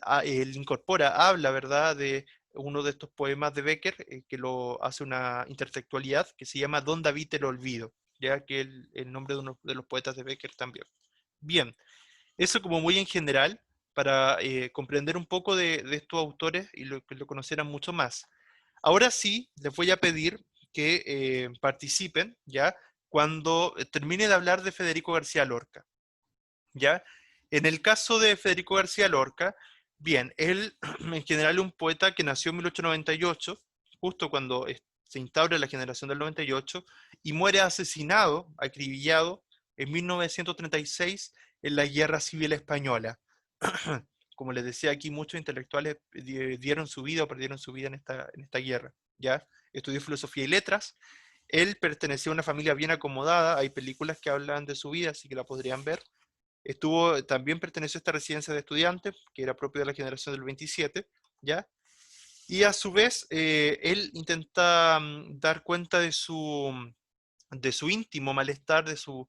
incorpora, habla, ¿verdad?, uno de estos poemas de Becker, que lo hace una intertextualidad, que se llama Donde habita el olvido, ya que el nombre de uno de los poetas de Becker también. Bien, eso como muy en general, para comprender un poco de estos autores y que lo conocieran mucho más. Ahora sí, les voy a pedir que participen, ¿ya? Cuando termine de hablar de Federico García Lorca, ¿ya? En el caso de Federico García Lorca, bien, él en general es un poeta que nació en 1898, justo cuando se instaura la generación del 98, y muere asesinado, acribillado, en 1936 en la Guerra Civil Española. Como les decía aquí, muchos intelectuales dieron su vida o perdieron su vida en esta guerra, ¿ya? Estudió filosofía y letras. Él pertenecía a una familia bien acomodada, hay películas que hablan de su vida, así que la podrían ver. También perteneció a esta residencia de estudiantes, que era propia de la generación del 27, ¿ya? Y a su vez, él intenta dar cuenta de su íntimo malestar, de su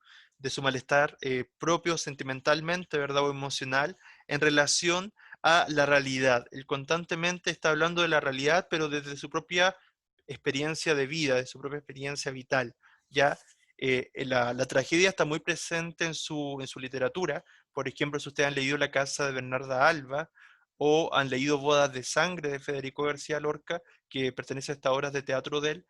malestar propio sentimentalmente, ¿verdad? O emocional, en relación a la realidad. Él constantemente está hablando de la realidad, pero desde su propia experiencia de vida, de su propia experiencia vital, ¿ya? La tragedia está muy presente en su literatura. Por ejemplo, si ustedes han leído La casa de Bernarda Alba o han leído Bodas de sangre de Federico García Lorca, que pertenece a estas obras de teatro de él,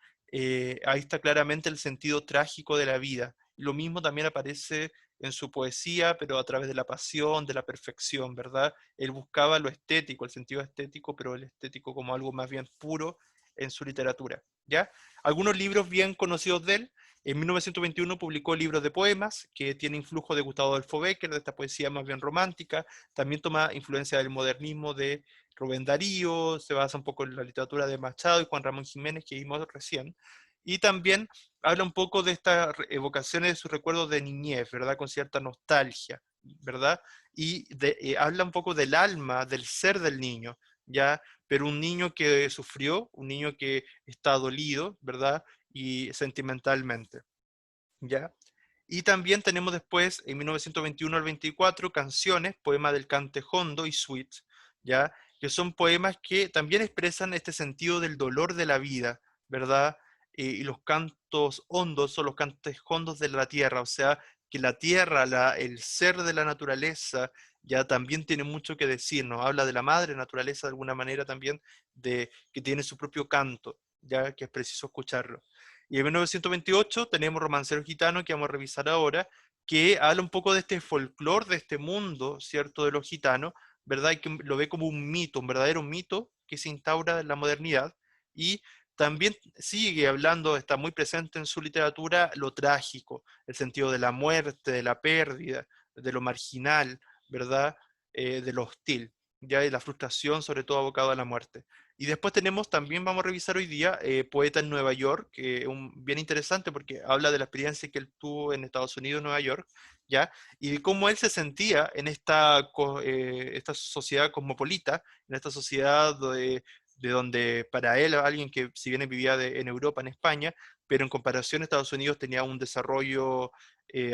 ahí está claramente el sentido trágico de la vida. Lo mismo también aparece en su poesía, pero a través de la pasión, de la perfección, ¿verdad? Él buscaba lo estético, el sentido estético, pero el estético como algo más bien puro en su literatura, ¿ya? Algunos libros bien conocidos de él. En 1921 publicó libros de poemas que tiene influjo de Gustavo Adolfo Bécquer, de esta poesía más bien romántica. También toma influencia del modernismo de Rubén Darío, se basa un poco en la literatura de Machado y Juan Ramón Jiménez que vimos recién. Y también habla un poco de estas evocaciones de sus recuerdos de niñez, ¿verdad? Con cierta nostalgia, ¿verdad? Habla un poco del alma, del ser del niño, ¿ya? Pero un niño que sufrió, un niño que está dolido, ¿verdad? Y sentimentalmente, ¿ya? Y también tenemos después, en 1921 al 24, canciones, poemas del Cante Jondo y Suite, ¿ya? Que son poemas que también expresan este sentido del dolor de la vida, ¿verdad? Y los cantos hondos son los cantes hondos de la tierra, o sea, que la tierra, el ser de la naturaleza, ya también tiene mucho que decir, nos habla de la madre naturaleza de alguna manera también, que tiene su propio canto, ya que es preciso escucharlo. Y en 1928 tenemos Romancero Gitano, que vamos a revisar ahora, que habla un poco de este folclore, de este mundo, ¿cierto?, de los gitanos, ¿verdad? Y que lo ve como un mito, un verdadero mito que se instaura en la modernidad. Y también sigue hablando, está muy presente en su literatura, lo trágico, el sentido de la muerte, de la pérdida, de lo marginal, ¿verdad? De lo hostil, ya de la frustración, sobre todo abocado a la muerte. Y después tenemos, también vamos a revisar hoy día, Poeta en Nueva York, que es bien interesante porque habla de la experiencia que él tuvo en Estados Unidos, Nueva York, ¿ya? Y de cómo él se sentía en esta sociedad cosmopolita, en esta sociedad de donde para él, alguien que si bien vivía en Europa, en España, pero en comparación a Estados Unidos tenía un desarrollo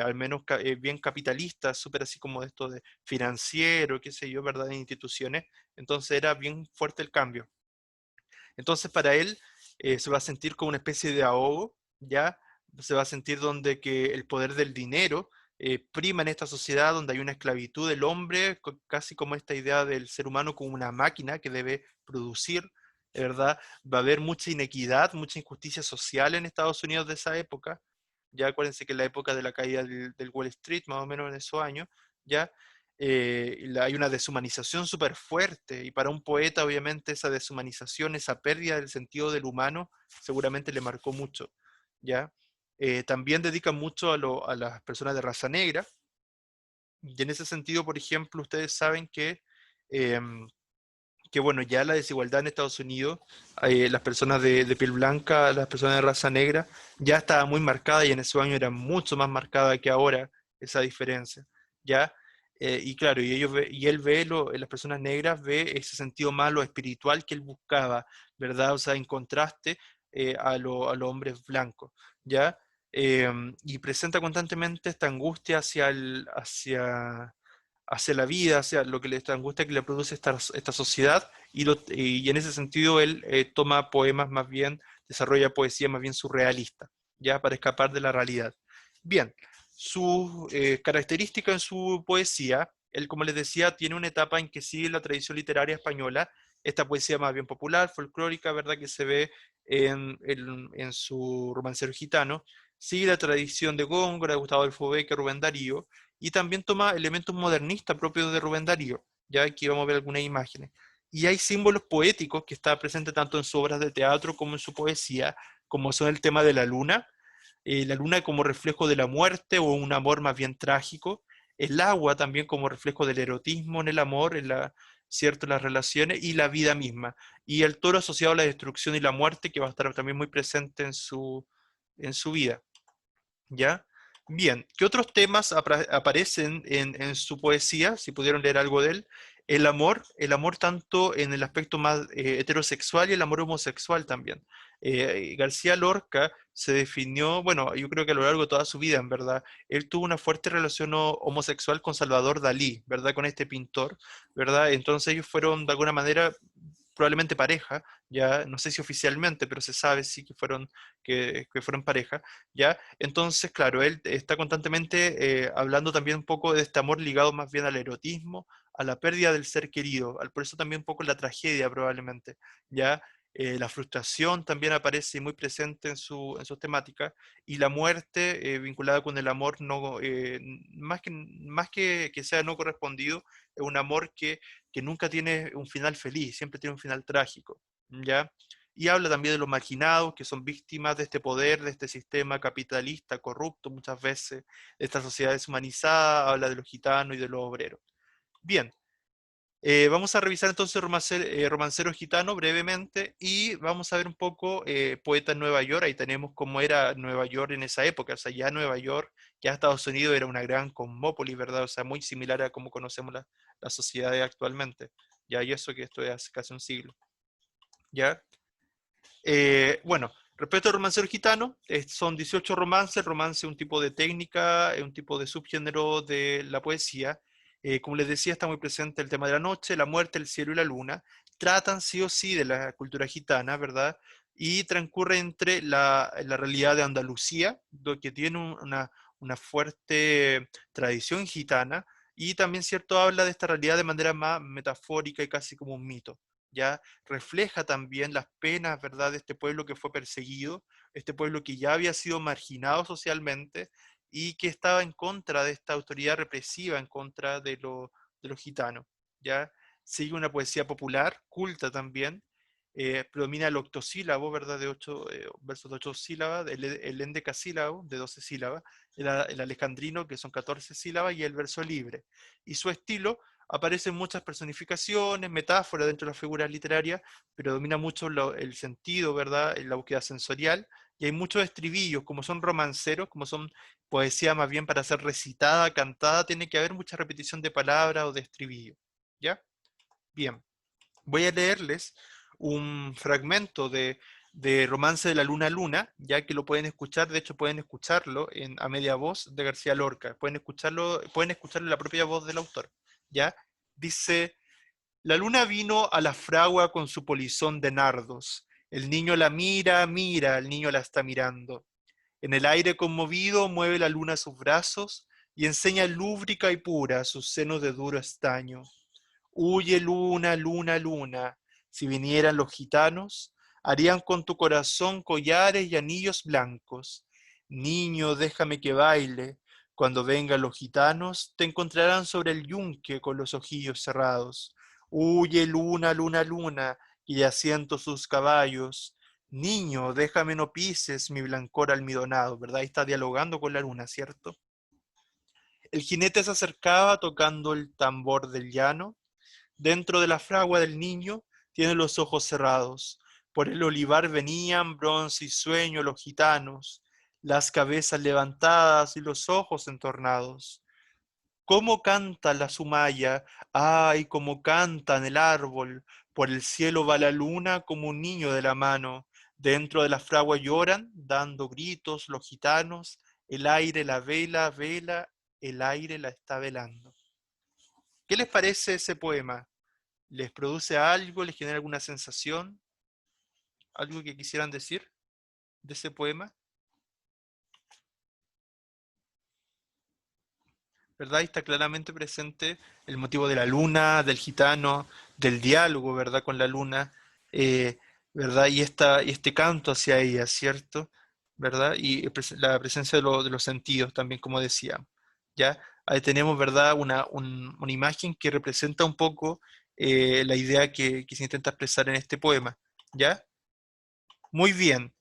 al menos bien capitalista, súper así como esto de financiero, qué sé yo, ¿verdad? De instituciones. Entonces era bien fuerte el cambio. Entonces para él se va a sentir como una especie de ahogo, ¿ya? Se va a sentir donde que el poder del dinero prima en esta sociedad donde hay una esclavitud del hombre, casi como esta idea del ser humano como una máquina que debe producir, ¿verdad? Va a haber mucha inequidad, mucha injusticia social en Estados Unidos de esa época. Ya acuérdense que en la época de la caída del Wall Street, más o menos en esos años, ya hay una deshumanización súper fuerte y para un poeta obviamente esa deshumanización, esa pérdida del sentido del humano seguramente le marcó mucho, ¿ya? También dedica mucho a las personas de raza negra y en ese sentido, por ejemplo, ustedes saben em, que bueno, ya la desigualdad en Estados Unidos, las personas de piel blanca, las personas de raza negra, ya estaba muy marcada y en esos años era mucho más marcada que ahora esa diferencia, ¿ya? Y claro, y él ve, en las personas negras, ve ese sentido más lo espiritual que él buscaba, ¿verdad? O sea, en contraste a los hombres blancos, ¿ya? Y presenta constantemente esta angustia hacia la vida, hacia lo que esta angustia que le produce esta sociedad, y en ese sentido él toma poemas más bien, desarrolla poesía más bien surrealista, ya para escapar de la realidad. Bien, su característica en su poesía, él, como les decía, tiene una etapa en que sigue la tradición literaria española, esta poesía más bien popular, folclórica, ¿verdad? Que se ve en su romancero gitano, sigue la tradición de Góngora, de Gustavo Adolfo Bécquer, Rubén Darío, y también toma elementos modernistas propios de Rubén Darío. Ya aquí vamos a ver algunas imágenes. Y hay símbolos poéticos que están presentes tanto en sus obras de teatro como en su poesía, como son el tema de la luna como reflejo de la muerte o un amor más bien trágico, el agua también como reflejo del erotismo en el amor, cierto, las relaciones y la vida misma, y el toro asociado a la destrucción y la muerte que va a estar también muy presente en su vida. ¿Ya? Bien, ¿qué otros temas aparecen en su poesía? Si pudieron leer algo de él. El amor tanto en el aspecto más heterosexual y el amor homosexual también. García Lorca se definió, bueno, yo creo que a lo largo de toda su vida, en verdad, él tuvo una fuerte relación homosexual con Salvador Dalí, ¿verdad? Con este pintor, ¿verdad? Entonces ellos fueron de alguna manera probablemente pareja, ya no sé si oficialmente, pero se sabe sí que fueron pareja, ¿ya? Entonces, claro, él está constantemente hablando también un poco de este amor ligado más bien al erotismo, a la pérdida del ser querido, por eso también un poco la tragedia probablemente, ¿ya? La frustración también aparece muy presente en sus temáticas, y la muerte vinculada con el amor, no, más que sea no correspondido, es un amor que nunca tiene un final feliz, siempre tiene un final trágico, ¿ya? Y habla también de los marginados, que son víctimas de este poder, de este sistema capitalista corrupto muchas veces, de esta sociedad deshumanizada, habla de los gitanos y de los obreros. Bien, vamos a revisar entonces Romancero Gitano brevemente, y vamos a ver un poco Poeta en Nueva York. Ahí tenemos cómo era Nueva York en esa época, o sea, ya Nueva York, ya Estados Unidos era una gran cosmópolis, ¿verdad? O sea, muy similar a cómo conocemos las sociedades actualmente, ya, y eso que esto es hace casi un siglo, ¿ya? Bueno, respecto al romancero gitano, son 18 romances. El romance es un tipo de técnica, es un tipo de subgénero de la poesía. Como les decía, está muy presente el tema de la noche, la muerte, el cielo y la luna. Tratan sí o sí de la cultura gitana, ¿verdad? Y transcurre entre la realidad de Andalucía, que tiene una fuerte tradición gitana, y también, cierto, habla de esta realidad de manera más metafórica y casi como un mito, ¿ya? Refleja también las penas, ¿verdad?, de este pueblo que fue perseguido, este pueblo que ya había sido marginado socialmente y que estaba en contra de esta autoridad represiva, en contra de los gitanos, ¿ya? Sigue una poesía popular, culta también, predomina el octosílabo, ¿verdad?, de versos de 8 sílabas, el endecasílabo de 12 sílabas, el alejandrino, que son 14 sílabas, y el verso libre. Y su estilo aparecen muchas personificaciones, metáforas dentro de las figuras literarias, pero domina mucho el sentido, ¿verdad?, en la búsqueda sensorial, y hay muchos estribillos, como son romanceros, como son poesía más bien para ser recitada, cantada, tiene que haber mucha repetición de palabras o de estribillo, ¿ya? Bien, voy a leerles un fragmento de Romance de la Luna Luna, ya que lo pueden escuchar, de hecho pueden escucharlo a media voz de García Lorca, pueden escucharlo en la propia voz del autor, ¿ya? Dice: la luna vino a la fragua con su polizón de nardos. El niño la mira, mira, el niño la está mirando. En el aire conmovido mueve la luna sus brazos y enseña lúbrica y pura sus senos de duro estaño. Huye luna, luna, luna. Si vinieran los gitanos, harían con tu corazón collares y anillos blancos. Niño, déjame que baile. Cuando vengan los gitanos, te encontrarán sobre el yunque con los ojillos cerrados. Huye luna, luna, luna, y ya siento sus caballos. Niño, déjame no pises mi blancor almidonado, ¿verdad? Ahí está dialogando con la luna, ¿cierto? El jinete se acercaba tocando el tambor del llano. Dentro de la fragua del niño tiene los ojos cerrados. Por el olivar venían bronce y sueño los gitanos, las cabezas levantadas y los ojos entornados. ¿Cómo canta la sumaya? ¡Ay, cómo canta en el árbol! Por el cielo va la luna como un niño de la mano. Dentro de la fragua lloran, dando gritos los gitanos. El aire la vela, vela, el aire la está velando. ¿Qué les parece ese poema? ¿Les produce algo? ¿Les genera alguna sensación? ¿Algo que quisieran decir de ese poema? ¿Verdad? Y está claramente presente el motivo de la luna, del gitano, del diálogo, ¿verdad? Con la luna, eh, ¿verdad? Y este canto hacia ella, ¿cierto? ¿Verdad? Y la presencia de los sentidos también, como decía. ¿Ya? Ahí tenemos, ¿verdad? Una imagen que representa un poco la idea que se intenta expresar en este poema. ¿Ya? Muy bien.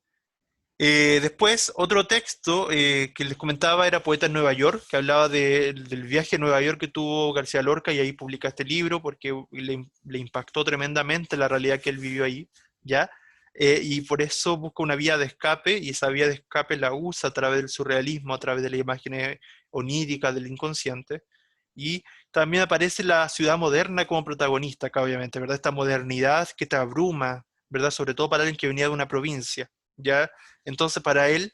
Después, otro texto que les comentaba era Poeta en Nueva York, que hablaba del viaje a Nueva York que tuvo García Lorca y ahí publica este libro porque le impactó tremendamente la realidad que él vivió ahí, ¿ya? Y por eso busca una vía de escape y esa vía de escape la usa a través del surrealismo, a través de las imágenes oníricas del inconsciente. Y también aparece la ciudad moderna como protagonista, acá obviamente, ¿verdad? Esta modernidad que te abruma, ¿verdad? Sobre todo para alguien que venía de una provincia, ¿ya? Entonces, para él,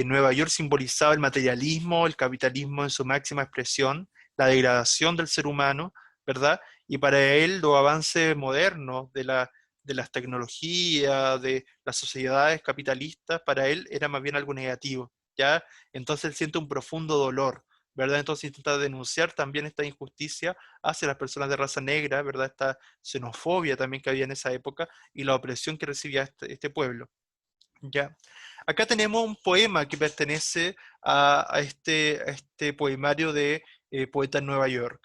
Nueva York simbolizaba el materialismo, el capitalismo en su máxima expresión, la degradación del ser humano, ¿verdad? Y para él, los avances modernos de las tecnologías, de las sociedades capitalistas, para él era más bien algo negativo, ¿ya? Entonces él siente un profundo dolor, ¿verdad? Entonces intenta denunciar también esta injusticia hacia las personas de raza negra, ¿verdad? Esta xenofobia también que había en esa época y la opresión que recibía este pueblo. Ya. Acá tenemos un poema que pertenece a este poemario de Poeta en Nueva York.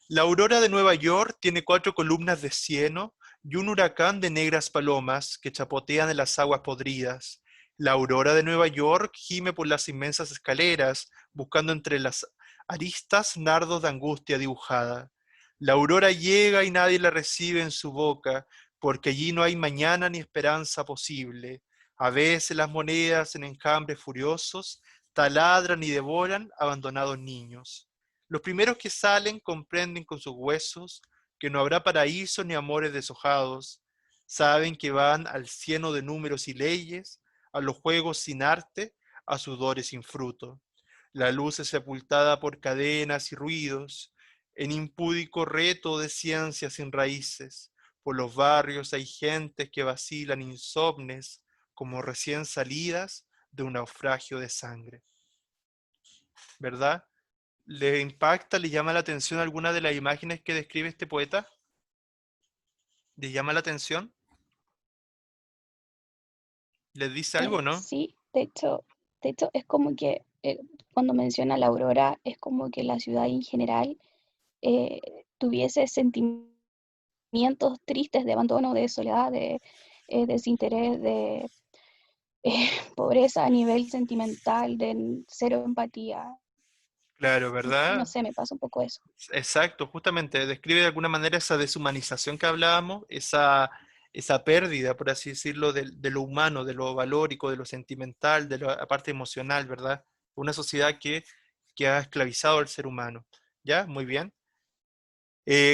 La aurora de Nueva York tiene 4 columnas de cieno y un huracán de negras palomas que chapotean en las aguas podridas. La aurora de Nueva York gime por las inmensas escaleras, buscando entre las aristas nardos de angustia dibujada. La aurora llega y nadie la recibe en su boca, porque allí no hay mañana ni esperanza posible. A veces las monedas en enjambres furiosos taladran y devoran abandonados niños. Los primeros que salen comprenden con sus huesos que no habrá paraíso ni amores deshojados. Saben que van al cieno de números y leyes, a los juegos sin arte, a sudores sin fruto. La luz es sepultada por cadenas y ruidos, en impúdico reto de ciencias sin raíces. Por los barrios hay gentes que vacilan insomnes, como recién salidas de un naufragio de sangre. ¿Verdad? ¿Le impacta, le llama la atención alguna de las imágenes que describe este poeta? ¿Le llama la atención? ¿Les dice algo, no? Sí, de hecho es como que cuando menciona la aurora, es como que la ciudad en general eh, tuviese sentimientos tristes de abandono, de soledad, de desinterés, de pobreza a nivel sentimental, de cero empatía. Claro, No ¿verdad? sé, me pasa un poco eso. Exacto, justamente describe de alguna manera esa deshumanización que hablábamos, esa pérdida, por así decirlo, de lo humano, de lo valórico, de lo sentimental, de la parte emocional, ¿verdad? Una sociedad que ha esclavizado al ser humano. ¿Ya? Muy bien.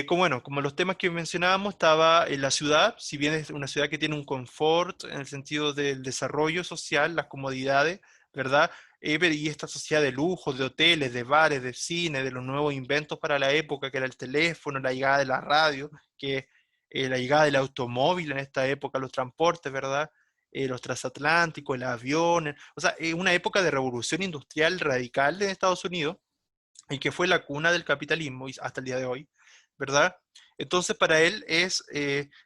Bueno, como los temas que mencionábamos, estaba en la ciudad, si bien es una ciudad que tiene un confort en el sentido del desarrollo social, las comodidades, ¿verdad? Y esta sociedad de lujos, de hoteles, de bares, de cine, de los nuevos inventos para la época, que era el teléfono, la llegada de la radio, que la llegada del automóvil en esta época, los transportes, ¿verdad? Los transatlánticos, el avión, o sea, una época de revolución industrial radical en Estados Unidos y que fue la cuna del capitalismo hasta el día de hoy, ¿verdad? Entonces para él es,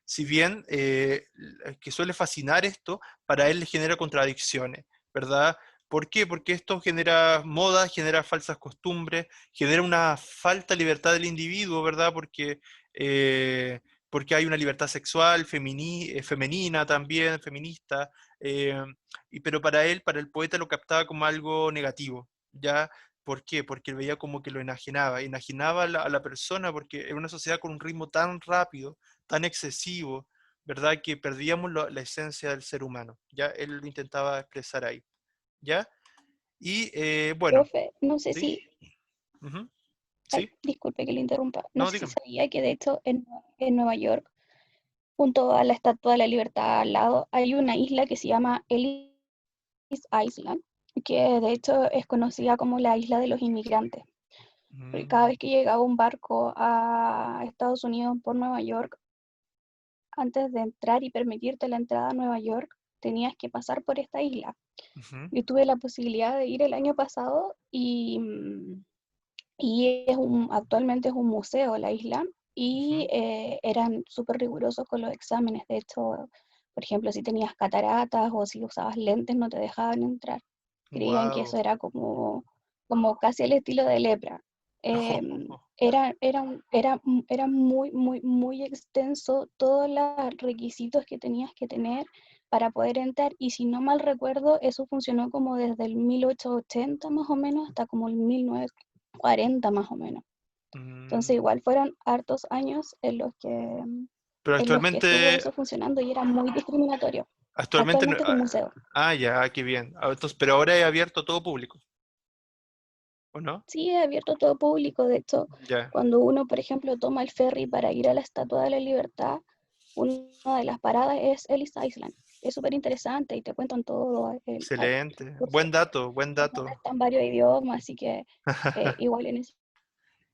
si bien que suele fascinar esto, para él le genera contradicciones, ¿verdad? ¿Por qué? Porque esto genera moda, genera falsas costumbres, genera una falta de libertad del individuo, ¿verdad? Eh, porque hay una libertad sexual, femenina también, feminista, eh, pero para él, para el poeta lo captaba como algo negativo, ¿ya? ¿Por qué? Porque veía como que lo enajenaba a la persona, porque en una sociedad con un ritmo tan rápido, tan excesivo, ¿verdad? Que perdíamos la esencia del ser humano, ¿ya? Él lo intentaba expresar ahí, ¿ya? Y bueno, Profe, no sé ¿sí? si, Ujú, ay, ¿sí? disculpe que le interrumpa, no No, sé si dígame. sabía que de hecho en Nueva York, junto a la Estatua de la Libertad al lado, hay una isla que se llama Ellis Island, que de hecho es conocida como la isla de los inmigrantes. Porque cada Mm, vez que llegaba un barco a Estados Unidos por Nueva York, antes de entrar y permitirte la entrada a Nueva York, tenías que pasar por esta isla. ujú, Yo tuve la posibilidad de ir el año pasado y actualmente es un museo la isla y ujú. eran súper rigurosos con los exámenes. De hecho, por ejemplo, si tenías cataratas o si usabas lentes no te dejaban entrar. Creían que eso Wow. era como casi el estilo de lepra. Era muy, muy, muy extenso todos los requisitos que tenías que tener para poder entrar y si no mal recuerdo, eso funcionó como desde el 1880 más o menos hasta como el 1940 más o menos. Entonces Mm. igual fueron hartos años Pero en los que estuvo actualmente, eso funcionando y era muy discriminatorio. actualmente, Actualmente es un museo. ya, qué bien. Entonces, pero ahora es abierto a todo público, ¿o no? Sí, es abierto a todo público. De hecho, Ya, cuando uno, por ejemplo, toma el ferry para ir a la Estatua de la Libertad, una de las paradas es Ellis Island. Es súper interesante y te cuentan todo. excelente. Por Buen suerte, dato, buen dato. está en varios idiomas, así que igual en ese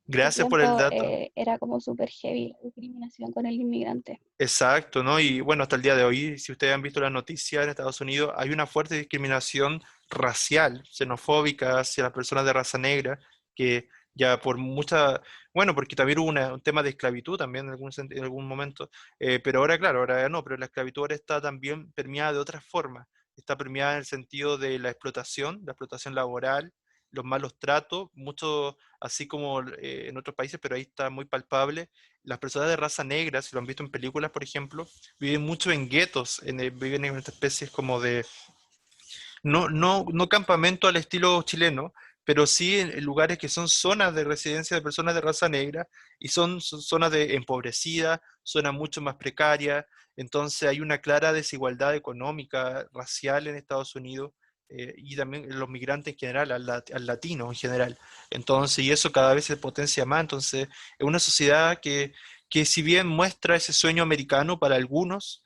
Gracias por el tiempo dato. era como súper heavy la discriminación con el inmigrante. Exacto, ¿no? Y bueno, hasta el día de hoy, si ustedes han visto las noticias en Estados Unidos, hay una fuerte discriminación racial, xenofóbica hacia las personas de raza negra, que ya por mucha, bueno, porque también hubo un tema de esclavitud también en en algún momento, pero ahora, claro, ahora ya no, pero la esclavitud ahora está también permeada de otras formas, está permeada en el sentido de la explotación laboral, los malos tratos, mucho, así como en otros países, pero ahí está muy palpable las personas de raza negra, si lo han visto en películas, por ejemplo, viven mucho en guetos, viven en estas especies como de, no campamento al estilo chileno, pero sí en lugares que son zonas de residencia de personas de raza negra y son zonas de empobrecidas, zonas mucho más precarias, entonces hay una clara desigualdad económica, racial en Estados Unidos. Y también en los migrantes en general, al latino en general. Entonces, y eso cada vez se potencia más. Entonces, es una sociedad que si bien muestra ese sueño americano para algunos,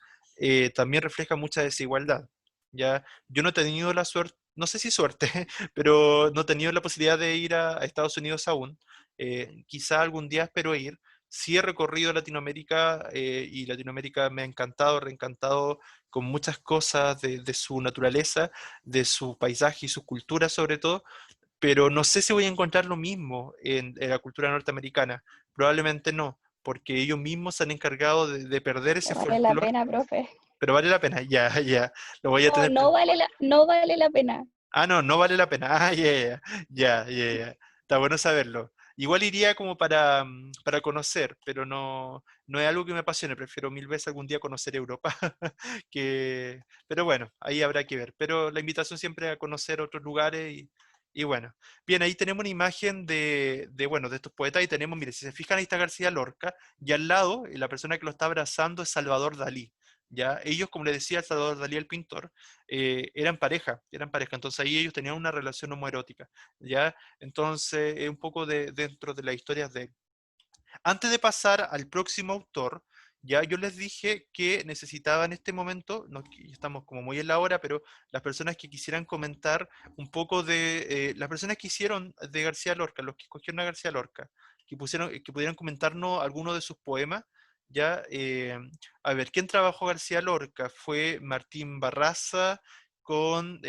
también refleja mucha desigualdad. ¿Ya? Yo no he tenido la suerte, no sé si suerte, pero no he tenido la posibilidad de ir a Estados Unidos aún. Quizá algún día espero ir. Sí he recorrido Latinoamérica y Latinoamérica me ha encantado, reencantado con muchas cosas de su naturaleza, de su paisaje y su cultura sobre todo, pero no sé si voy a encontrar lo mismo en la cultura norteamericana. Probablemente no, porque ellos mismos se han encargado de perder ese No vale la folclore, pena, profe. pero vale la pena, ya, ya, lo voy a No, tener. no vale la pena. Ah, no, no vale la pena. Ah, ya, ya, ya, ya, ya. Está bueno saberlo. Igual iría como para conocer, pero no es algo que me apasione. Prefiero mil veces algún día conocer Europa. Pero bueno, ahí habrá que ver. Pero la invitación siempre a conocer otros lugares y bueno. Bien, ahí tenemos una imagen bueno, de estos poetas y tenemos, mire, si se fijan, ahí está García Lorca y al lado, la persona que lo está abrazando es Salvador Dalí. ¿Ya? Ellos, como le decía Salvador Dalí, el pintor, eran pareja, entonces ahí ellos tenían una relación homoerótica, ¿ya? Entonces, un poco dentro de las historias de él. Antes de pasar al próximo autor, ya yo les dije que necesitaba en este momento, no, que estamos como muy en la hora, pero las personas que quisieran comentar un poco las personas que hicieron de García Lorca, los que escogieron a García Lorca, que pudieran comentarnos algunos de sus poemas, ya, a ver, ¿quién trabajó García Lorca? Fue Martín Barraza con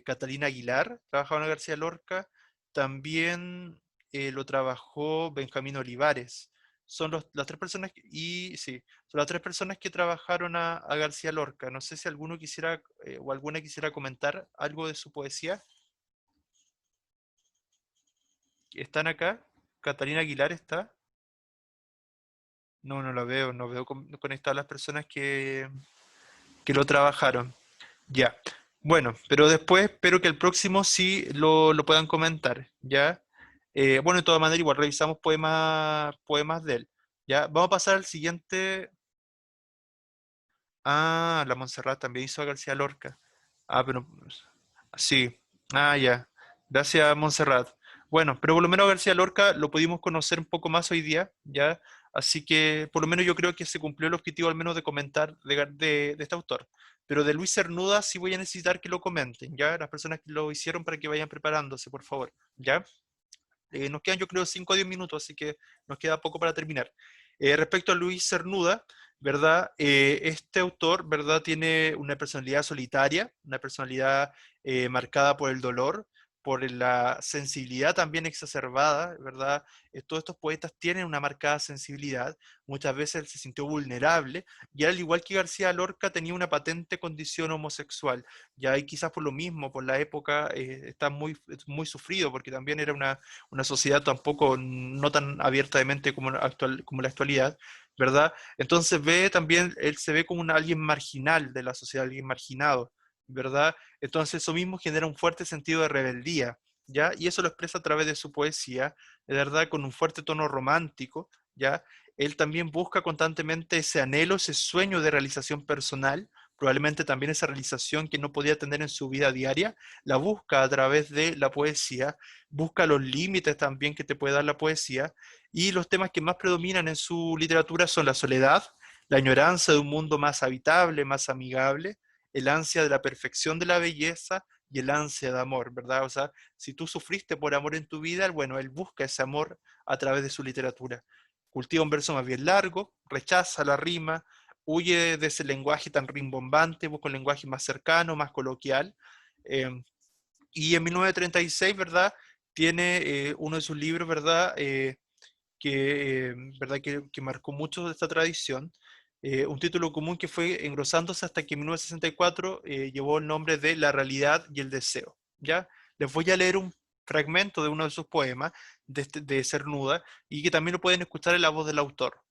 Catalina Aguilar, trabajaron a García Lorca, también lo trabajó Benjamín Olivares. Son las tres personas, y sí, son las tres personas que trabajaron a García Lorca. No sé si alguno quisiera o alguna quisiera comentar algo de su poesía. ¿Están acá? ¿Catalina Aguilar está? No, no la veo, no veo conectadas las personas que lo trabajaron. Ya. Bueno, pero después espero que el próximo sí lo puedan comentar, ¿ya? Bueno, de todas maneras, igual revisamos poemas de él. ¿Ya? Vamos a pasar al siguiente. Ah, la Montserrat también hizo a García Lorca. Ah, pero sí. Ah, ya. Gracias, Montserrat. Bueno, pero por lo menos a García Lorca lo pudimos conocer un poco más hoy día, ¿ya? Así que por lo menos yo creo que se cumplió el objetivo al menos de comentar de este autor. Pero de Luis Cernuda sí voy a necesitar que lo comenten, ¿ya? Las personas que lo hicieron para que vayan preparándose, por favor, ¿ya? Nos quedan, yo creo, 5 o 10 minutos, así que nos queda poco para terminar. Respecto a Luis Cernuda, ¿verdad? Este autor, ¿verdad? Tiene una personalidad solitaria, una personalidad marcada por el dolor, por la sensibilidad también exacerbada, ¿verdad? Todos estos poetas tienen una marcada sensibilidad, muchas veces él se sintió vulnerable, y al igual que García Lorca tenía una patente condición homosexual, ya ahí quizás por lo mismo, por la época, está muy sufrido, porque también era una sociedad tampoco no tan abierta de mente como la actualidad, ¿verdad? Entonces ve también, él se ve como alguien marginal de la sociedad, alguien marginado, ¿verdad? Entonces eso mismo genera un fuerte sentido de rebeldía, ¿ya? Y eso lo expresa a través de su poesía, de verdad, con un fuerte tono romántico, ¿ya? Él también busca constantemente ese anhelo, ese sueño de realización personal, probablemente también esa realización que no podía tener en su vida diaria, la busca a través de la poesía, busca los límites también que te puede dar la poesía, y los temas que más predominan en su literatura son la soledad, la añoranza de un mundo más habitable, más amigable, el ansia de la perfección de la belleza y el ansia de amor, ¿verdad? O sea, si tú sufriste por amor en tu vida, bueno, él busca ese amor a través de su literatura. Cultiva un verso más bien largo, rechaza la rima, huye de ese lenguaje tan rimbombante, busca un lenguaje más cercano, más coloquial. eh, y en 1936, ¿verdad? Tiene uno de sus libros, ¿verdad? ¿Verdad? Que marcó mucho de esta tradición. Un título común que fue engrosándose hasta que en 1964 llevó el nombre de La realidad y el deseo. ¿Ya? Les voy a leer un fragmento de uno de sus poemas, de Cernuda, y que también lo pueden escuchar en la voz del autor.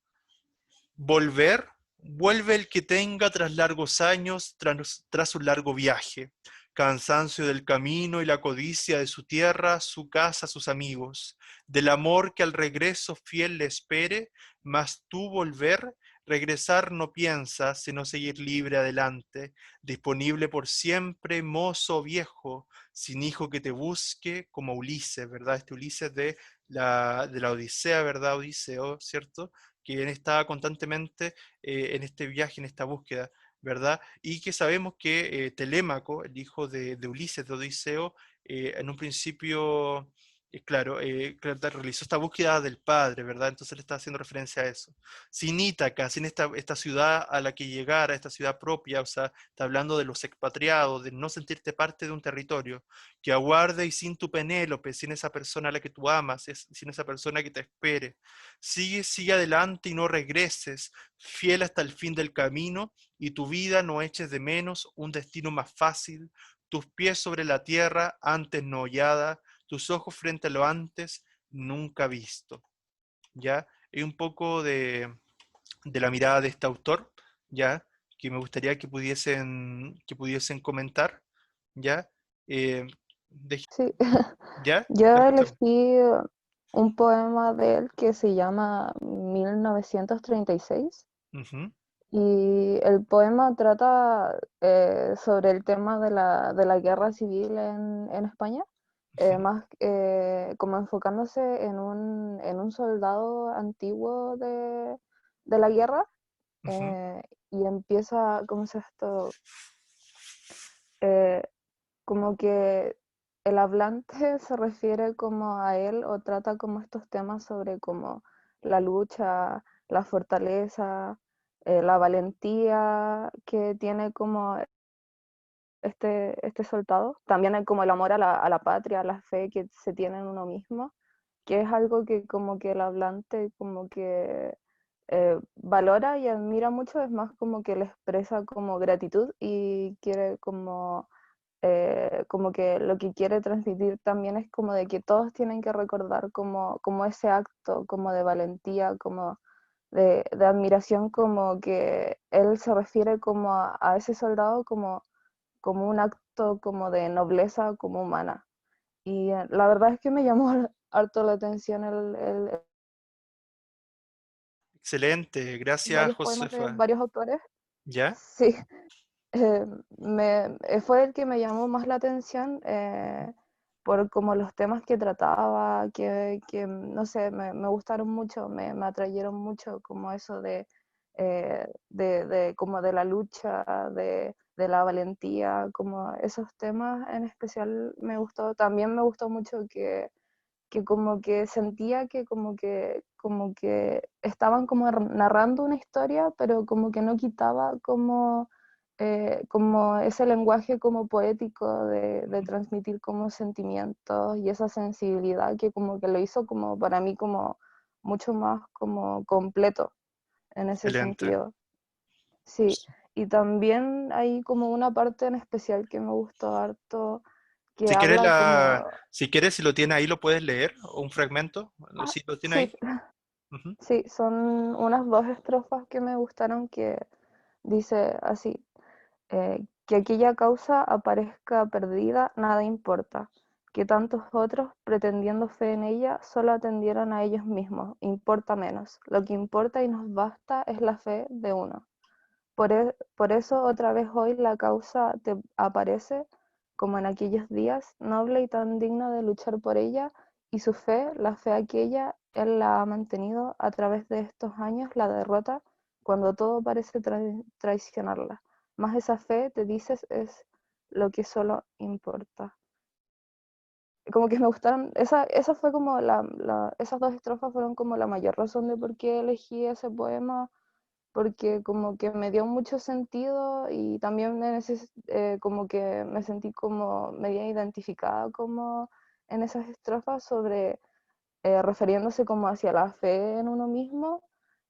Volver, vuelve el que tenga tras largos años, tras un largo viaje, cansancio del camino y la codicia de su tierra, su casa, sus amigos, del amor que al regreso fiel le espere, mas tú volver, regresar no piensas, sino seguir libre adelante, disponible por siempre, mozo o viejo, sin hijo que te busque, como Ulises, ¿verdad? Este Ulises de la Odisea, ¿verdad? Odiseo, ¿cierto? Que él estaba constantemente en este viaje, en esta búsqueda, ¿verdad? Y que sabemos que Telémaco, el hijo de Ulises, de Odiseo, en un principio, claro, realizó esta búsqueda del padre, ¿verdad? Entonces le está haciendo referencia a eso. Sin Ítaca, sin esta ciudad a la que llegara, esta ciudad propia, o sea, está hablando de los expatriados, de no sentirte parte de un territorio, que aguarde y sin tu Penélope, sin esa persona a la que tú amas, sin esa persona que te espere. Sigue adelante y no regreses, fiel hasta el fin del camino, y tu vida no eches de menos un destino más fácil, tus pies sobre la tierra antes no hollada, tus ojos frente a lo antes nunca visto. ¿Ya? Y un poco de la mirada de este autor, ¿ya? Que me gustaría que pudiesen comentar, ¿ya? Eh, de- Sí, ¿Ya? yo Te escuchamos. elegí un poema de él que se llama 1936 Ujú, y el poema trata sobre el tema de la guerra civil en España, ujú, más como enfocándose en un soldado antiguo de la guerra, ujú. y empieza, ¿cómo es esto? Eh, Como que el hablante se refiere como a él o trata como estos temas sobre como la lucha, la fortaleza, la valentía que tiene como este soldado. También hay como el amor a la patria, a la fe que se tiene en uno mismo, que es algo que como que el hablante como que valora y admira mucho, es más como que le expresa como gratitud y quiere como que lo que quiere transmitir también es como de que todos tienen que recordar como ese acto, como de valentía, como de admiración, como que él se refiere como a ese soldado como un acto como de nobleza como humana. Y la verdad es que me llamó Excelente, gracias, varios poemas de Josefa. varios autores. ¿Ya? Sí, eh, fue el que me llamó más la atención por como los temas que trataba, no sé, me gustaron mucho, me atrayeron mucho, como eso como de la lucha, de la valentía, como esos temas en especial me gustó. También me gustó mucho que que como que sentía que como que estaban como narrando una historia, pero como que no quitaba como ese lenguaje como poético de transmitir como sentimientos y esa sensibilidad que como que lo hizo como para mí como mucho más como completo en ese Excelente. sentido. Sí, y también hay como una parte en especial que me gustó harto, que Si quieres, habla como... si lo tiene ahí, lo puedes leer, o un fragmento, Ah, si lo tiene sí, ahí. Ujú. sí, son unas dos estrofas que me gustaron que dice así, que aquella causa aparezca perdida, nada importa, que tantos otros, pretendiendo fe en ella, solo atendieron a ellos mismos, importa menos, lo que importa y nos basta es la fe de uno. Por eso otra vez hoy la causa te aparece, como en aquellos días, noble y tan digna de luchar por ella, y su fe, la fe aquella, él la ha mantenido a través de estos años, la derrota, cuando todo parece traicionarla. Más esa fe, te dices, es lo que solo importa. Como que me gustaron, esa fue como esas dos estrofas fueron como la mayor razón de por qué elegí ese poema, porque como que me dio mucho sentido y también como que me sentí como media identificada como en esas estrofas sobre refiriéndose como hacia la fe en uno mismo,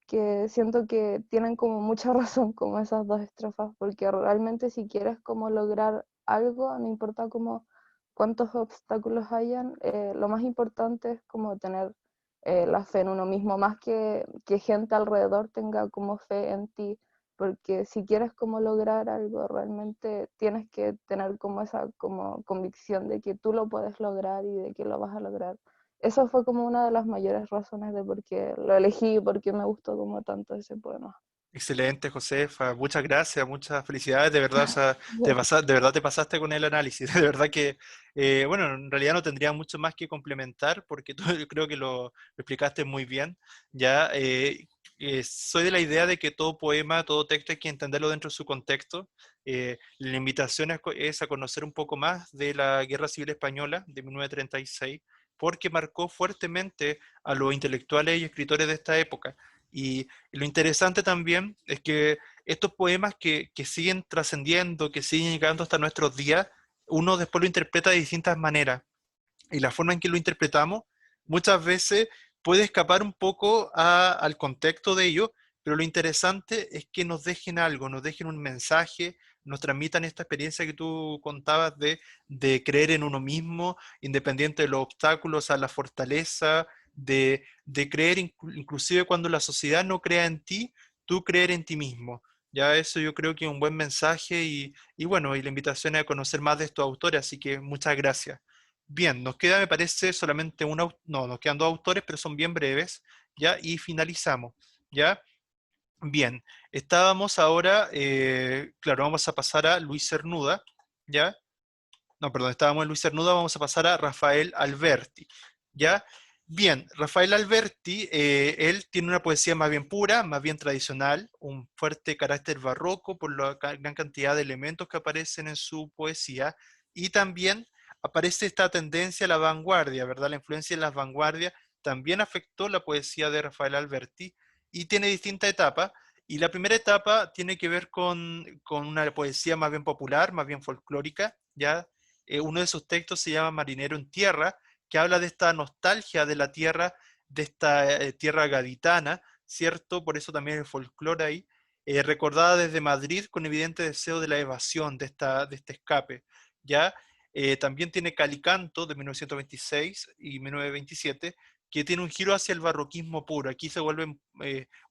que siento que tienen como mucha razón como esas dos estrofas, porque realmente si quieres como lograr algo, no importa como cuántos obstáculos hayan, lo más importante es como tener la fe en uno mismo, más que gente alrededor tenga como fe en ti, porque si quieres como lograr algo, realmente tienes que tener como esa como convicción de que tú lo puedes lograr y de que lo vas a lograr. Eso fue como una de las mayores razones de por qué lo elegí y por qué me gustó como tanto ese poema. Excelente, Josefa. Muchas gracias, muchas felicidades. De verdad, o sea, de verdad te pasaste con el análisis. De verdad que, bueno, en realidad no tendría mucho más que complementar porque tú yo creo que lo explicaste muy bien. Ya, soy de la idea de que todo poema, todo texto hay que entenderlo dentro de su contexto. La invitación es a conocer un poco más de la Guerra Civil Española de 1936 porque marcó fuertemente a los intelectuales y escritores de esta época. Y lo interesante también es que estos poemas que siguen trascendiendo, que siguen llegando hasta nuestros días, uno después lo interpreta de distintas maneras. Y la forma en que lo interpretamos muchas veces puede escapar un poco al contexto de ello, pero lo interesante es que nos dejen algo, nos dejen un mensaje, nos transmitan esta experiencia que tú contabas de creer en uno mismo, independiente de los obstáculos, a la fortaleza, de creer inclusive cuando la sociedad no crea en ti, tú creer en ti mismo. Ya eso yo creo que es un buen mensaje y bueno, y la invitación es a conocer más de estos autores, así que muchas gracias. Bien, nos queda, me parece, solamente no, nos quedan dos autores, pero son bien breves, ¿ya? Y finalizamos, ¿ya? Bien, estábamos ahora, claro, vamos a pasar a Luis Cernuda, ¿ya? No, perdón, estábamos en Luis Cernuda, vamos a pasar a Rafael Alberti, ¿ya? Bien, Rafael Alberti, él tiene una poesía más bien pura, más bien tradicional, un fuerte carácter barroco por la gran cantidad de elementos que aparecen en su poesía, y también aparece esta tendencia a la vanguardia, ¿verdad? La influencia en las vanguardias también afectó la poesía de Rafael Alberti y tiene distintas etapas. Y la primera etapa tiene que ver con una poesía más bien popular, más bien folclórica, ¿ya? Uno de sus textos se llama Marinero en Tierra, que habla de esta nostalgia de la tierra, de esta tierra gaditana, ¿cierto? Por eso también el folclore ahí, recordada desde Madrid con evidente deseo de la evasión, de este escape, ¿ya? También tiene Calicanto de 1926 y 1927, que tiene un giro hacia el barroquismo puro. Aquí se vuelve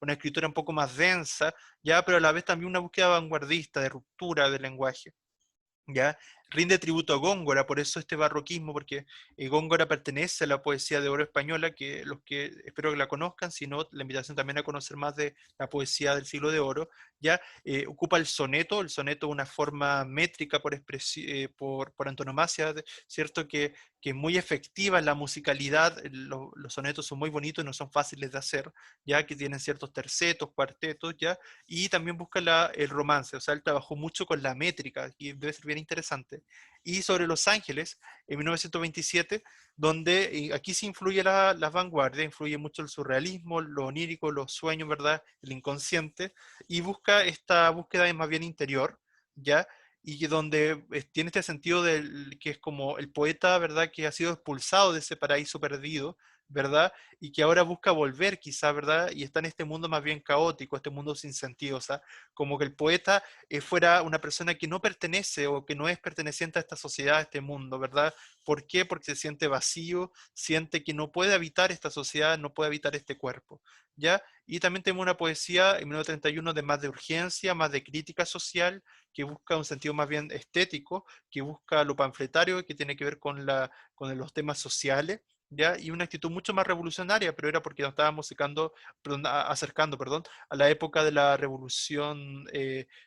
una escritura un poco más densa, ya, pero a la vez también una búsqueda vanguardista, de ruptura del lenguaje. ¿Ya? Rinde tributo a Góngora, por eso este barroquismo, porque Góngora pertenece a la poesía de oro española, que los que espero que la conozcan, si no, la invitación también a conocer más de la poesía del siglo de oro, ¿ya? Ocupa el soneto es una forma métrica por antonomasia, ¿cierto? Que es muy efectiva en la musicalidad, los sonetos son muy bonitos y no son fáciles de hacer, ya que tienen ciertos tercetos, cuartetos, ¿ya? Y también busca el romance, o sea, él trabajó mucho con la métrica, y debe ser bien interesante. interesante. Y sobre Los Ángeles, en 1927, donde aquí sí influye las vanguardias, influye mucho el surrealismo, lo onírico, los sueños, ¿verdad? El inconsciente, y busca esta búsqueda más bien interior, ¿ya? Y donde tiene este sentido del, que es como el poeta, ¿verdad? Que ha sido expulsado de ese paraíso perdido, ¿verdad? Y que ahora busca volver quizá, ¿verdad? Y está en este mundo más bien caótico, este mundo sin sentido, o sea, como que el poeta fuera una persona que no pertenece o que no es perteneciente a esta sociedad, a este mundo, ¿verdad? ¿Por qué? Porque se siente vacío, siente que no puede habitar esta sociedad, no puede habitar este cuerpo, ¿ya? Y también tenemos una poesía en 1931 de más de urgencia, más de crítica social, que busca un sentido más bien estético, que busca lo panfletario, que tiene que ver con los temas sociales, ¿ya? Y una actitud mucho más revolucionaria, pero era porque nos estábamos acercando, perdón, a la época de la revolución,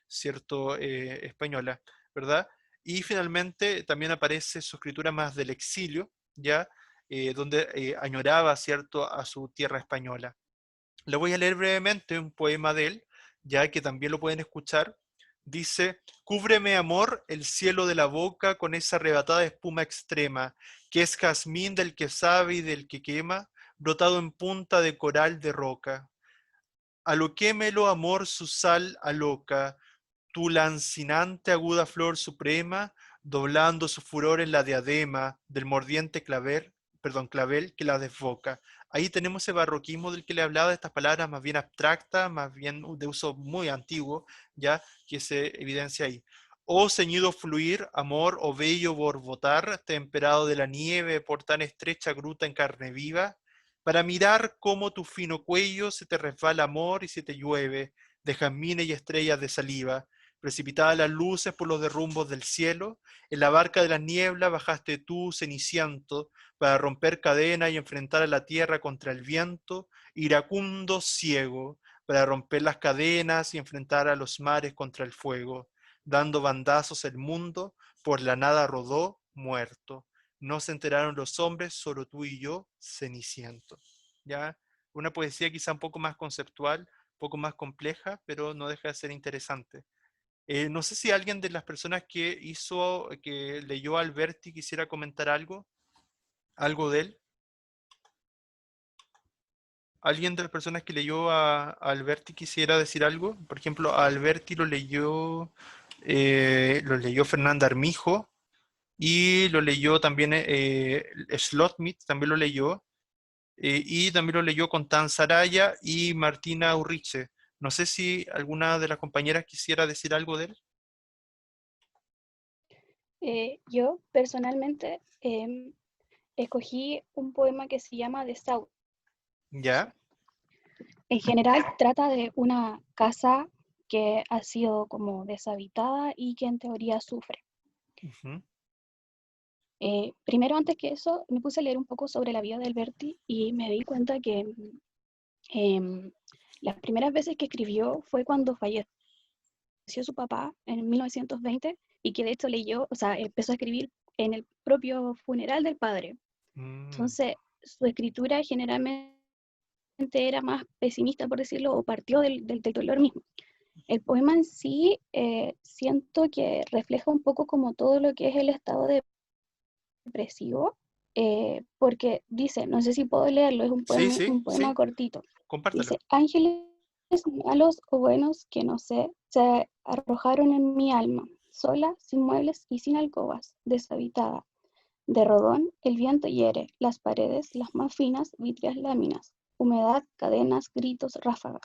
cierto, española, ¿verdad? Y finalmente también aparece su escritura más del exilio, ¿ya? Donde añoraba, ¿cierto?, a su tierra española. Le voy a leer brevemente un poema de él, ya que también lo pueden escuchar. Dice: cúbreme, amor, el cielo de la boca con esa arrebatada espuma extrema, que es jazmín del que sabe y del que quema, brotado en punta de coral de roca. Aloquémelo, amor, su sal aloca, tu lancinante aguda flor suprema, doblando su furor en la diadema del mordiente clavel que la desboca. Ahí tenemos ese barroquismo del que le hablaba, de estas palabras más bien abstractas, más bien de uso muy antiguo, ya que se evidencia ahí. Oh ceñido fluir, amor, o bello borbotar, temperado de la nieve por tan estrecha gruta en carne viva, para mirar cómo tu fino cuello se te resbala amor y se te llueve de jazmines y estrellas de saliva, precipitadas las luces por los derrumbos del cielo, en la barca de la niebla bajaste tú, ceniciento, para romper cadenas y enfrentar a la tierra contra el viento, iracundo, ciego, para romper las cadenas y enfrentar a los mares contra el fuego, dando bandazos el mundo, por la nada rodó, muerto. No se enteraron los hombres, solo tú y yo, ceniciento. ¿Ya? Una poesía quizá un poco más conceptual, un poco más compleja, pero no deja de ser interesante. No sé si alguien de las personas que leyó a Alberti quisiera comentar algo de él. ¿Alguien de las personas que leyó a Alberti quisiera decir algo? Por ejemplo, a Alberti lo leyó Fernanda Armijo y lo leyó también Slotmit, también lo leyó, y también lo leyó Constanza Araya y Martina Urriche. No sé si alguna de las compañeras quisiera decir algo de él. Yo personalmente escogí un poema que se llama Desahucio. ¿Ya? En general trata de una casa que ha sido como deshabitada y que en teoría sufre. Ujú. Primero, antes que eso, me puse a leer un poco sobre la vida de Alberti y me di cuenta que em, las primeras veces que escribió fue cuando falleció su papá en 1920 y que de hecho leyó, o sea, empezó a escribir en el propio funeral del padre. Mm, Entonces, su escritura generalmente era más pesimista, por decirlo, o partió del dolor mismo. El poema en sí siento que refleja un poco como todo lo que es el estado depresivo, porque dice, no sé si puedo leerlo, es sí, un sí, poema sí, cortito. compártelo. Dice: ángeles malos o buenos que no sé, se arrojaron en mi alma, sola, sin muebles y sin alcobas, deshabitada. De rodón el viento hiere las paredes, las más finas, vítreas láminas, humedad, cadenas, gritos, ráfagas.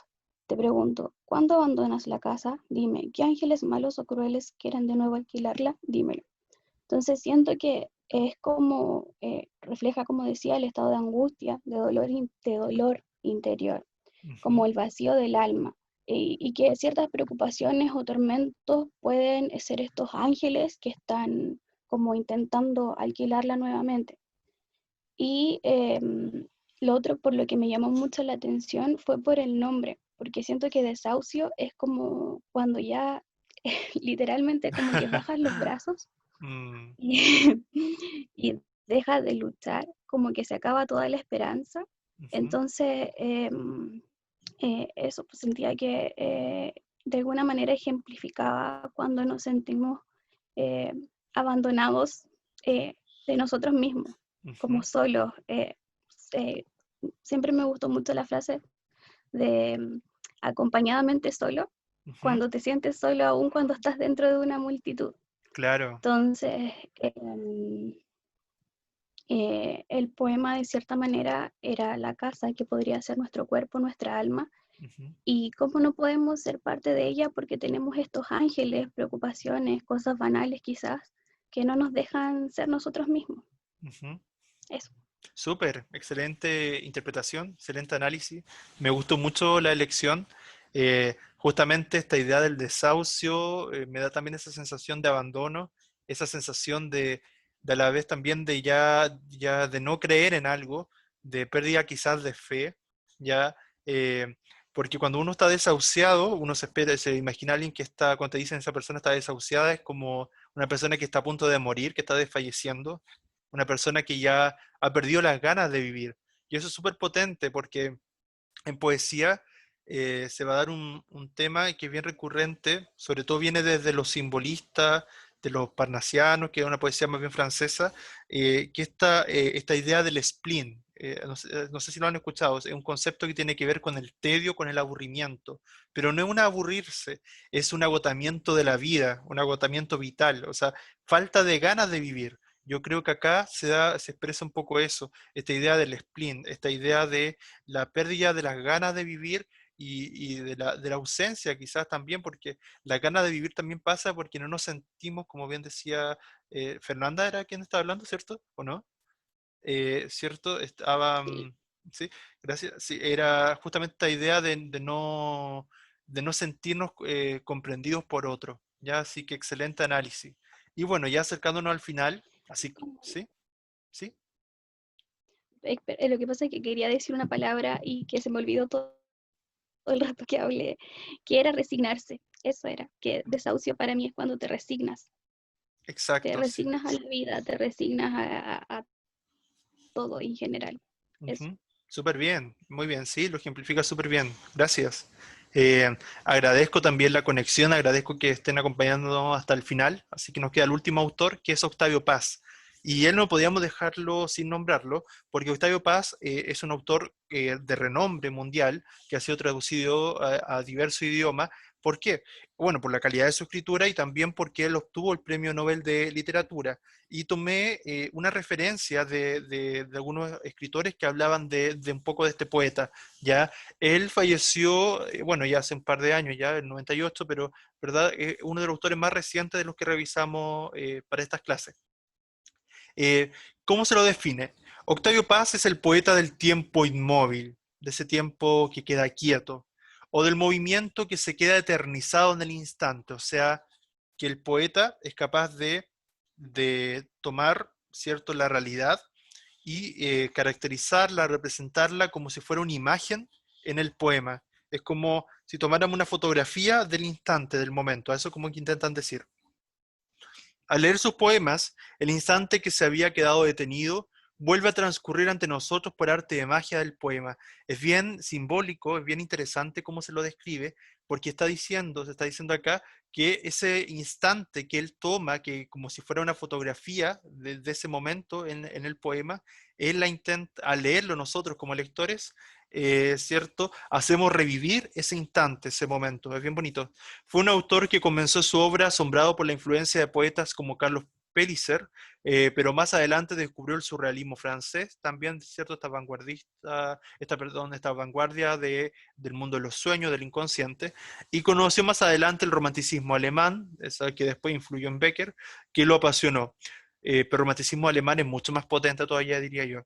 Te pregunto, ¿cuándo abandonas la casa? Dime, ¿qué ángeles malos o crueles quieren de nuevo alquilarla? Dímelo. Entonces siento que es como, refleja, como decía, el estado de angustia, de dolor interior, Ujú. como el vacío del alma, y que ciertas preocupaciones o tormentos pueden ser estos ángeles que están como intentando alquilarla nuevamente. Y lo otro por lo que me llamó mucho la atención fue por el nombre, porque siento que desahucio es como cuando ya literalmente como que bajas los brazos Mm, y, y deja de luchar, como que se acaba toda la esperanza. ujú. Entonces, eso pues, sentía que de alguna manera ejemplificaba cuando nos sentimos eh, abandonados de nosotros mismos, como Ujú, solos. Eh, Siempre me gustó mucho la frase de acompañadamente solo, ujú, cuando te sientes solo aún cuando estás dentro de una multitud. claro. Entonces, el poema de cierta manera era la casa que podría ser nuestro cuerpo, nuestra alma, Ujú, y cómo no podemos ser parte de ella porque tenemos estos ángeles, preocupaciones, cosas banales quizás, que no nos dejan ser nosotros mismos. ujú. Eso. Súper, excelente interpretación, excelente análisis. Me gustó mucho la elección. Justamente esta idea del desahucio me da también esa sensación de abandono, esa sensación de a la vez también de ya de no creer en algo, de pérdida quizás de fe, ya, eh, porque cuando uno está desahuciado, uno se espera, se imagina a alguien que está, cuando te dicen esa persona está desahuciada, es como una persona que está a punto de morir, que está desfalleciendo, una persona que ya ha perdido las ganas de vivir. Y eso es súper potente porque en poesía se va a dar un tema que es bien recurrente, sobre todo viene desde los simbolistas, de los parnasianos, que es una poesía más bien francesa, que esta idea del spleen, no sé si lo han escuchado, es un concepto que tiene que ver con el tedio, con el aburrimiento, pero no es un aburrirse, es un agotamiento de la vida, un agotamiento vital, o sea, falta de ganas de vivir. Yo creo que acá se expresa un poco eso, esta idea del spleen, esta idea de la pérdida de las ganas de vivir y de la ausencia quizás también, porque la ganas de vivir también pasa porque no nos sentimos, como bien decía Fernanda, era quien estaba hablando, ¿cierto? ¿O no? ¿Cierto? Estaba, Sí. sí, gracias, sí, era justamente esta idea de no sentirnos comprendidos por otro, ¿ya? Así que excelente análisis. Y bueno, ya acercándonos al final, así, ¿sí? ¿Sí? Lo que pasa es que quería decir una palabra y que se me olvidó todo el rato que hablé, que era resignarse. Eso era, que desahucio para mí es cuando te Exacto, sí. resignas a la vida, te resignas a todo en general. Eso. Ujú. Súper bien, muy bien, sí, lo ejemplifica súper bien. Gracias. Eh, Agradezco también la conexión, agradezco que estén acompañándonos hasta el final, así que nos queda el último autor, que es Octavio Paz. Y él no podíamos dejarlo sin nombrarlo, porque Octavio Paz es un autor de renombre mundial que ha sido traducido a diversos idiomas. ¿Por qué? Bueno, por la calidad de su escritura y también porque él obtuvo el Premio Nobel de Literatura y tomé una referencia de algunos escritores que hablaban de un poco de este poeta, ¿ya? Él falleció, bueno, ya hace un par de años, ya, el 98, pero, ¿verdad? Uno de los autores más recientes de los que revisamos para estas clases. Eh, ¿Cómo se lo define? Octavio Paz es el poeta del tiempo inmóvil, de ese tiempo que queda quieto, o del movimiento que se queda eternizado en el instante, o sea, que el poeta es capaz de tomar, ¿cierto?, la realidad y caracterizarla, representarla como si fuera una imagen en el poema. Es como si tomáramos una fotografía del instante, del momento. A eso como que intentan decir. Al leer sus poemas, el instante que se había quedado detenido vuelve a transcurrir ante nosotros por arte de magia del poema. Es bien simbólico, es bien interesante cómo se lo describe, porque se está diciendo acá que ese instante que él toma, que como si fuera una fotografía de ese momento en el poema, él la intenta, al leerlo nosotros como lectores, ¿cierto? Hacemos revivir ese instante, ese momento. Es bien bonito. Fue un autor que comenzó su obra asombrado por la influencia de poetas como Carlos Pellicer, pero más adelante descubrió el surrealismo francés, también, ¿cierto? Esta vanguardia del mundo de los sueños, del inconsciente, y conoció más adelante el romanticismo alemán, esa que después influyó en Becker, que lo apasionó. Pero el romanticismo alemán es mucho más potente todavía, diría yo.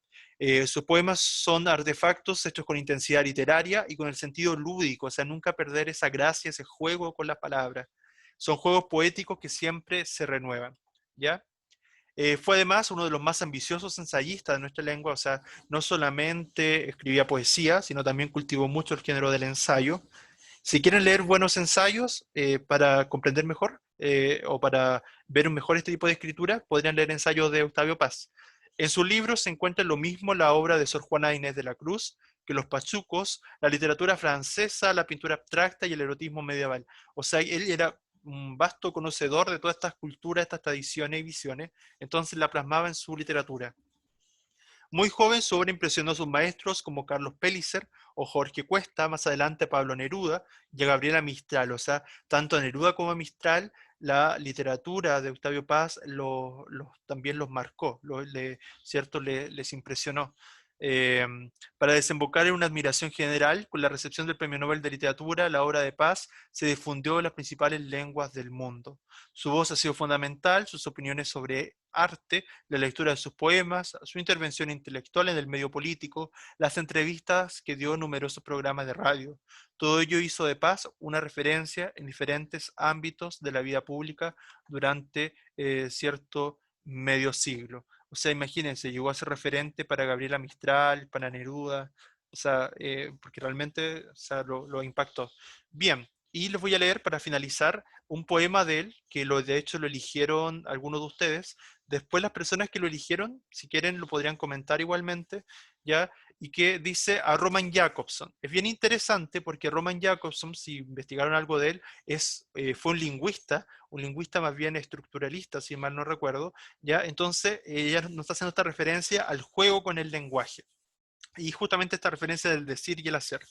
Sus poemas son artefactos hechos con intensidad literaria y con el sentido lúdico, o sea, nunca perder esa gracia, ese juego con las palabras. Son juegos poéticos que siempre se renuevan, ¿ya? Fue además uno de los más ambiciosos ensayistas de nuestra lengua, o sea, no solamente escribía poesía, sino también cultivó mucho el género del ensayo. Si quieren leer buenos ensayos para comprender mejor o para ver mejor este tipo de escritura, podrían leer ensayos de Octavio Paz. En sus libros se encuentra lo mismo la obra de Sor Juana Inés de la Cruz, que los pachucos, la literatura francesa, la pintura abstracta y el erotismo medieval. O sea, él era un vasto conocedor de todas estas culturas, estas tradiciones y visiones, entonces la plasmaba en su literatura. Muy joven, su obra impresionó a sus maestros como Carlos Pellicer o Jorge Cuesta, más adelante Pablo Neruda y a Gabriela Mistral. O sea, tanto a Neruda como a Mistral, la literatura de Octavio Paz también los marcó, ¿cierto? Les impresionó. Eh, para desembocar en una admiración general, con la recepción del Premio Nobel de Literatura, la obra de Paz se difundió en las principales lenguas del mundo. Su voz ha sido fundamental, sus opiniones sobre arte, la lectura de sus poemas, su intervención intelectual en el medio político, las entrevistas que dio en numerosos programas de radio. Todo ello hizo de Paz una referencia en diferentes ámbitos de la vida pública durante cierto medio siglo. O sea, imagínense, llegó a ser referente para Gabriela Mistral, para Neruda, o sea, porque realmente, o sea, lo impactó. Bien, y les voy a leer para finalizar un poema de él, que de hecho lo eligieron algunos de ustedes. Después las personas que lo eligieron, si quieren, lo podrían comentar igualmente, ¿ya? Y que dice a Roman Jakobson. Es bien interesante porque Roman Jakobson, si investigaron algo de él, fue un lingüista más bien estructuralista, si mal no recuerdo, ¿ya? Entonces, ella nos está haciendo esta referencia al juego con el lenguaje. Y justamente esta referencia del decir y el hacer.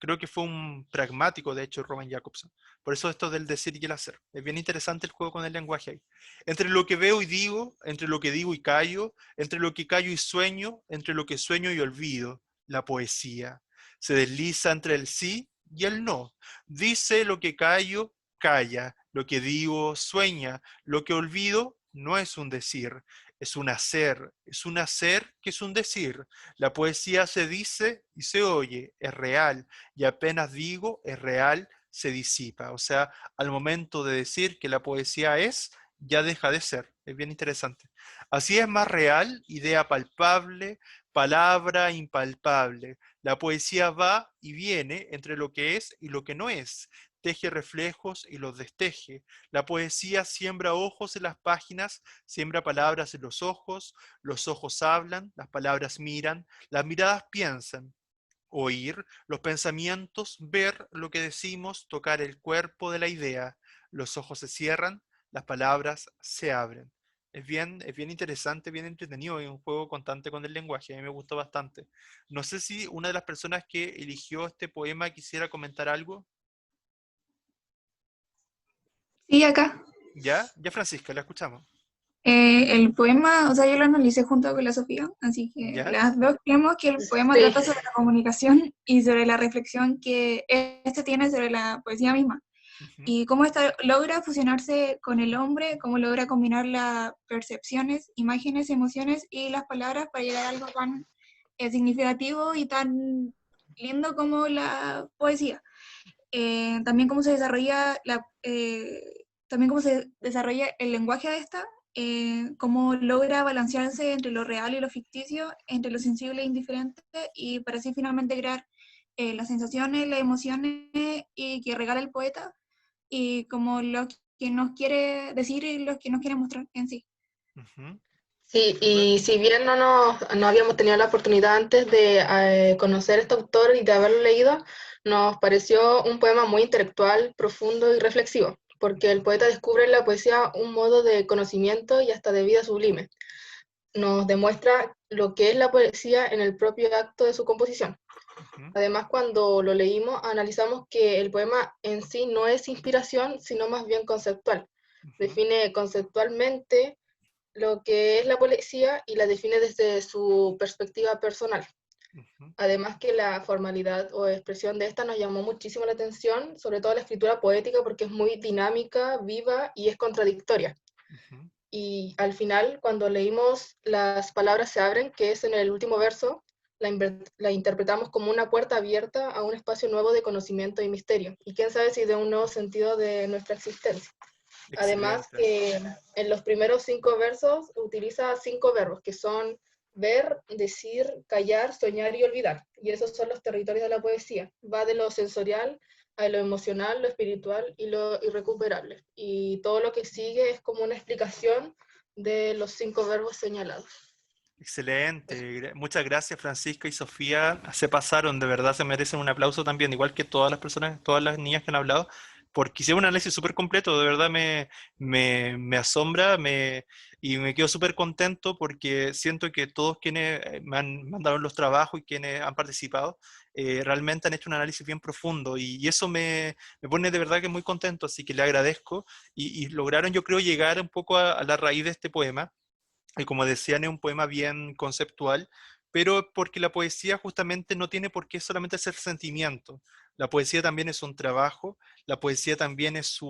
Creo que fue un pragmático, de hecho, Roman Jakobson. Por eso esto del decir y el hacer. Es bien interesante el juego con el lenguaje ahí. Entre lo que veo y digo, entre lo que digo y callo, entre lo que callo y sueño, entre lo que sueño y olvido, la poesía. Se desliza entre el sí y el no. Dice lo que callo, calla. Lo que digo, sueña. Lo que olvido no es un decir, es un hacer. Es un hacer que es un decir. La poesía se dice y se oye, es real, y apenas digo, es real, se disipa. O sea, al momento de decir que la poesía es, ya deja de ser. Es bien interesante. Así es más real, idea palpable, palabra impalpable. La poesía va y viene entre lo que es y lo que no es. Teje reflejos y los desteje. La poesía siembra ojos en las páginas, siembra palabras en los ojos hablan, las palabras miran, las miradas piensan, oír, los pensamientos, ver lo que decimos, tocar el cuerpo de la idea. Los ojos se cierran, las palabras se abren. Es bien interesante, bien entretenido, es un juego constante con el lenguaje, a mí me gustó bastante. No sé si una de las personas que eligió este poema quisiera comentar algo. Sí, acá. ¿Ya? Ya, Francisca, la escuchamos. El poema, o sea, yo lo analicé junto con la Sofía, así que ¿Ya? las dos creemos que el poema Sí. trata sobre la comunicación y sobre la reflexión que este tiene sobre la poesía misma. Ujú, Y cómo esta logra fusionarse con el hombre, cómo logra combinar las percepciones, imágenes, emociones y las palabras para llegar a algo tan significativo y tan lindo como la poesía. También cómo se desarrolla también cómo se desarrolla el lenguaje de esta, cómo logra balancearse entre lo real y lo ficticio, entre lo sensible e indiferente, y para así finalmente crear las sensaciones, las emociones y que regala el poeta, y como lo que nos quiere decir y lo que nos quiere mostrar en sí. ujú. Sí, ¿Verdad? y si bien no habíamos tenido la oportunidad antes de conocer a este autor y de haberlo leído, nos pareció un poema muy intelectual, profundo y reflexivo, porque el poeta descubre en la poesía un modo de conocimiento y hasta de vida sublime. Nos demuestra lo que es la poesía en el propio acto de su composición. Ujú, Además, cuando lo leímos, analizamos que el poema en sí no es inspiración, sino más bien conceptual. ujú, Define conceptualmente lo que es la poesía y la define desde su perspectiva personal. ujú, Además que la formalidad o expresión de esta nos llamó muchísimo la atención, sobre todo la escritura poética, porque es muy dinámica, viva y es contradictoria. ujú. Y al final, cuando leímos Las palabras se abren, que es en el último verso, la interpretamos como una puerta abierta a un espacio nuevo de conocimiento y misterio. Y quién sabe si de un nuevo sentido de nuestra existencia. Además Excelente. que en los primeros 5 versos utiliza 5 verbos que son ver, decir, callar, soñar y olvidar. Y esos son los territorios de la poesía. Va de lo sensorial a lo emocional, lo espiritual y lo irrecuperable. Y todo lo que sigue es como una explicación de los 5 verbos señalados. Excelente. Muchas gracias, Francisca y Sofía. Se pasaron, de verdad se merecen un aplauso también, igual que todas las personas, todas las niñas que han hablado. porque hicieron un análisis súper completo, de verdad me asombra y me quedo súper contento porque siento que todos quienes me han mandado los trabajos y quienes han participado realmente han hecho un análisis bien profundo y eso me pone de verdad que muy contento, así que le agradezco y lograron yo creo llegar un poco a la raíz de este poema. Y como decían, es un poema bien conceptual, pero porque la poesía justamente no tiene por qué solamente ser sentimiento. La poesía también es un trabajo, la poesía también es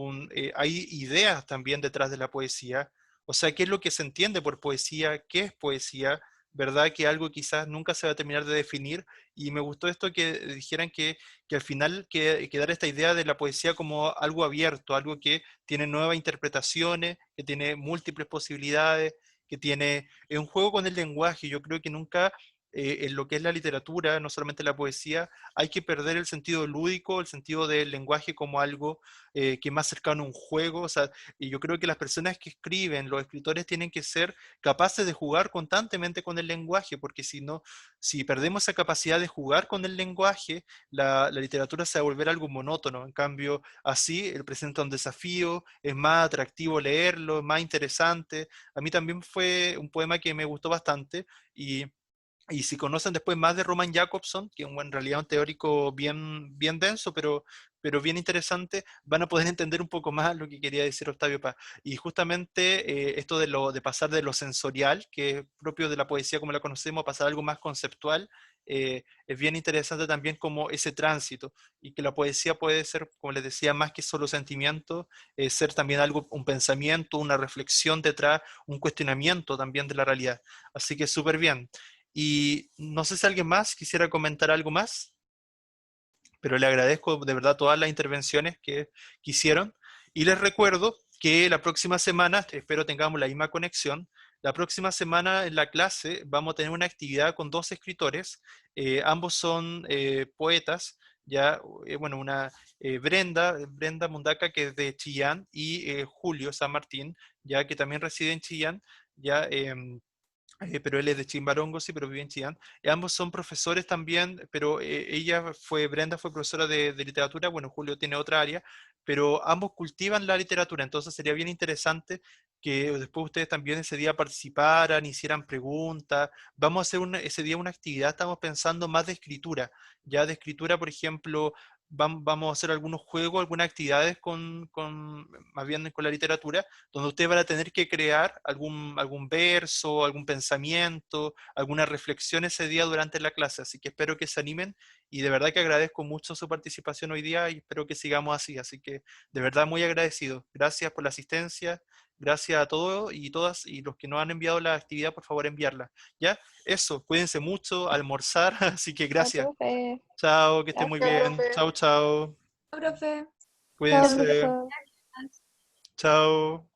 hay ideas también detrás de la poesía. O sea, ¿qué es lo que se entiende por poesía? ¿Qué es poesía? ¿Verdad? Que algo quizás nunca se va a terminar de definir. Y me gustó esto que dijeran que al final que dar esta idea de la poesía como algo abierto, algo que tiene nuevas interpretaciones, que tiene múltiples posibilidades, que tiene un juego con el lenguaje. Yo creo que nunca en lo que es la literatura, no solamente la poesía, hay que perder el sentido lúdico, el sentido del lenguaje como algo que es más cercano a un juego. O sea, y yo creo que las personas que escriben, los escritores, tienen que ser capaces de jugar constantemente con el lenguaje, porque si no, si perdemos esa capacidad de jugar con el lenguaje, la literatura se va a volver algo monótono. En cambio, así, presenta un desafío, es más atractivo leerlo, es más interesante. A mí también fue un poema que me gustó bastante y si conocen después más de Roman Jakobson, que es en realidad un teórico bien denso, pero bien interesante, van a poder entender un poco más lo que quería decir Octavio Paz. Y justamente esto de pasar de lo sensorial, que es propio de la poesía como la conocemos, a pasar a algo más conceptual, es bien interesante también como ese tránsito, y que la poesía puede ser, como les decía, más que solo sentimiento, ser también algo, un pensamiento, una reflexión detrás, un cuestionamiento también de la realidad. Así que súper bien. Y no sé si alguien más quisiera comentar algo más, pero le agradezco de verdad todas las intervenciones que hicieron. Y les recuerdo que la próxima semana, espero tengamos la misma conexión, la próxima semana en la clase vamos a tener una actividad con dos escritores, ambos son poetas, ya, bueno, Brenda Mundaca, que es de Chillán, y Julio San Martín, ya que también reside en Chillán, ya, pero él es de Chimbarongo, sí, pero vive en Chillán. Ambos son profesores también, pero Brenda fue profesora de literatura, bueno, Julio tiene otra área, pero ambos cultivan la literatura, entonces sería bien interesante que después ustedes también ese día participaran, hicieran preguntas. Vamos a hacer ese día una actividad, estamos pensando más de escritura, ya de escritura, por ejemplo, vamos a hacer algunos juegos, algunas actividades más bien con la literatura, donde ustedes van a tener que crear algún verso, algún pensamiento, alguna reflexión ese día durante la clase. Así que espero que se animen y de verdad que agradezco mucho su participación hoy día y espero que sigamos así. Así que de verdad muy agradecido. Gracias por la asistencia, gracias a todos y todas y los que nos han enviado la actividad, por favor enviarla. ¿Ya? Eso, cuídense mucho, almorzar, así que Chao, gracias. profe. Chao, que estén muy Gracias. Chao, bien. profe. Chao, chao. Profe. Chao, Cuídense. profe. Chao.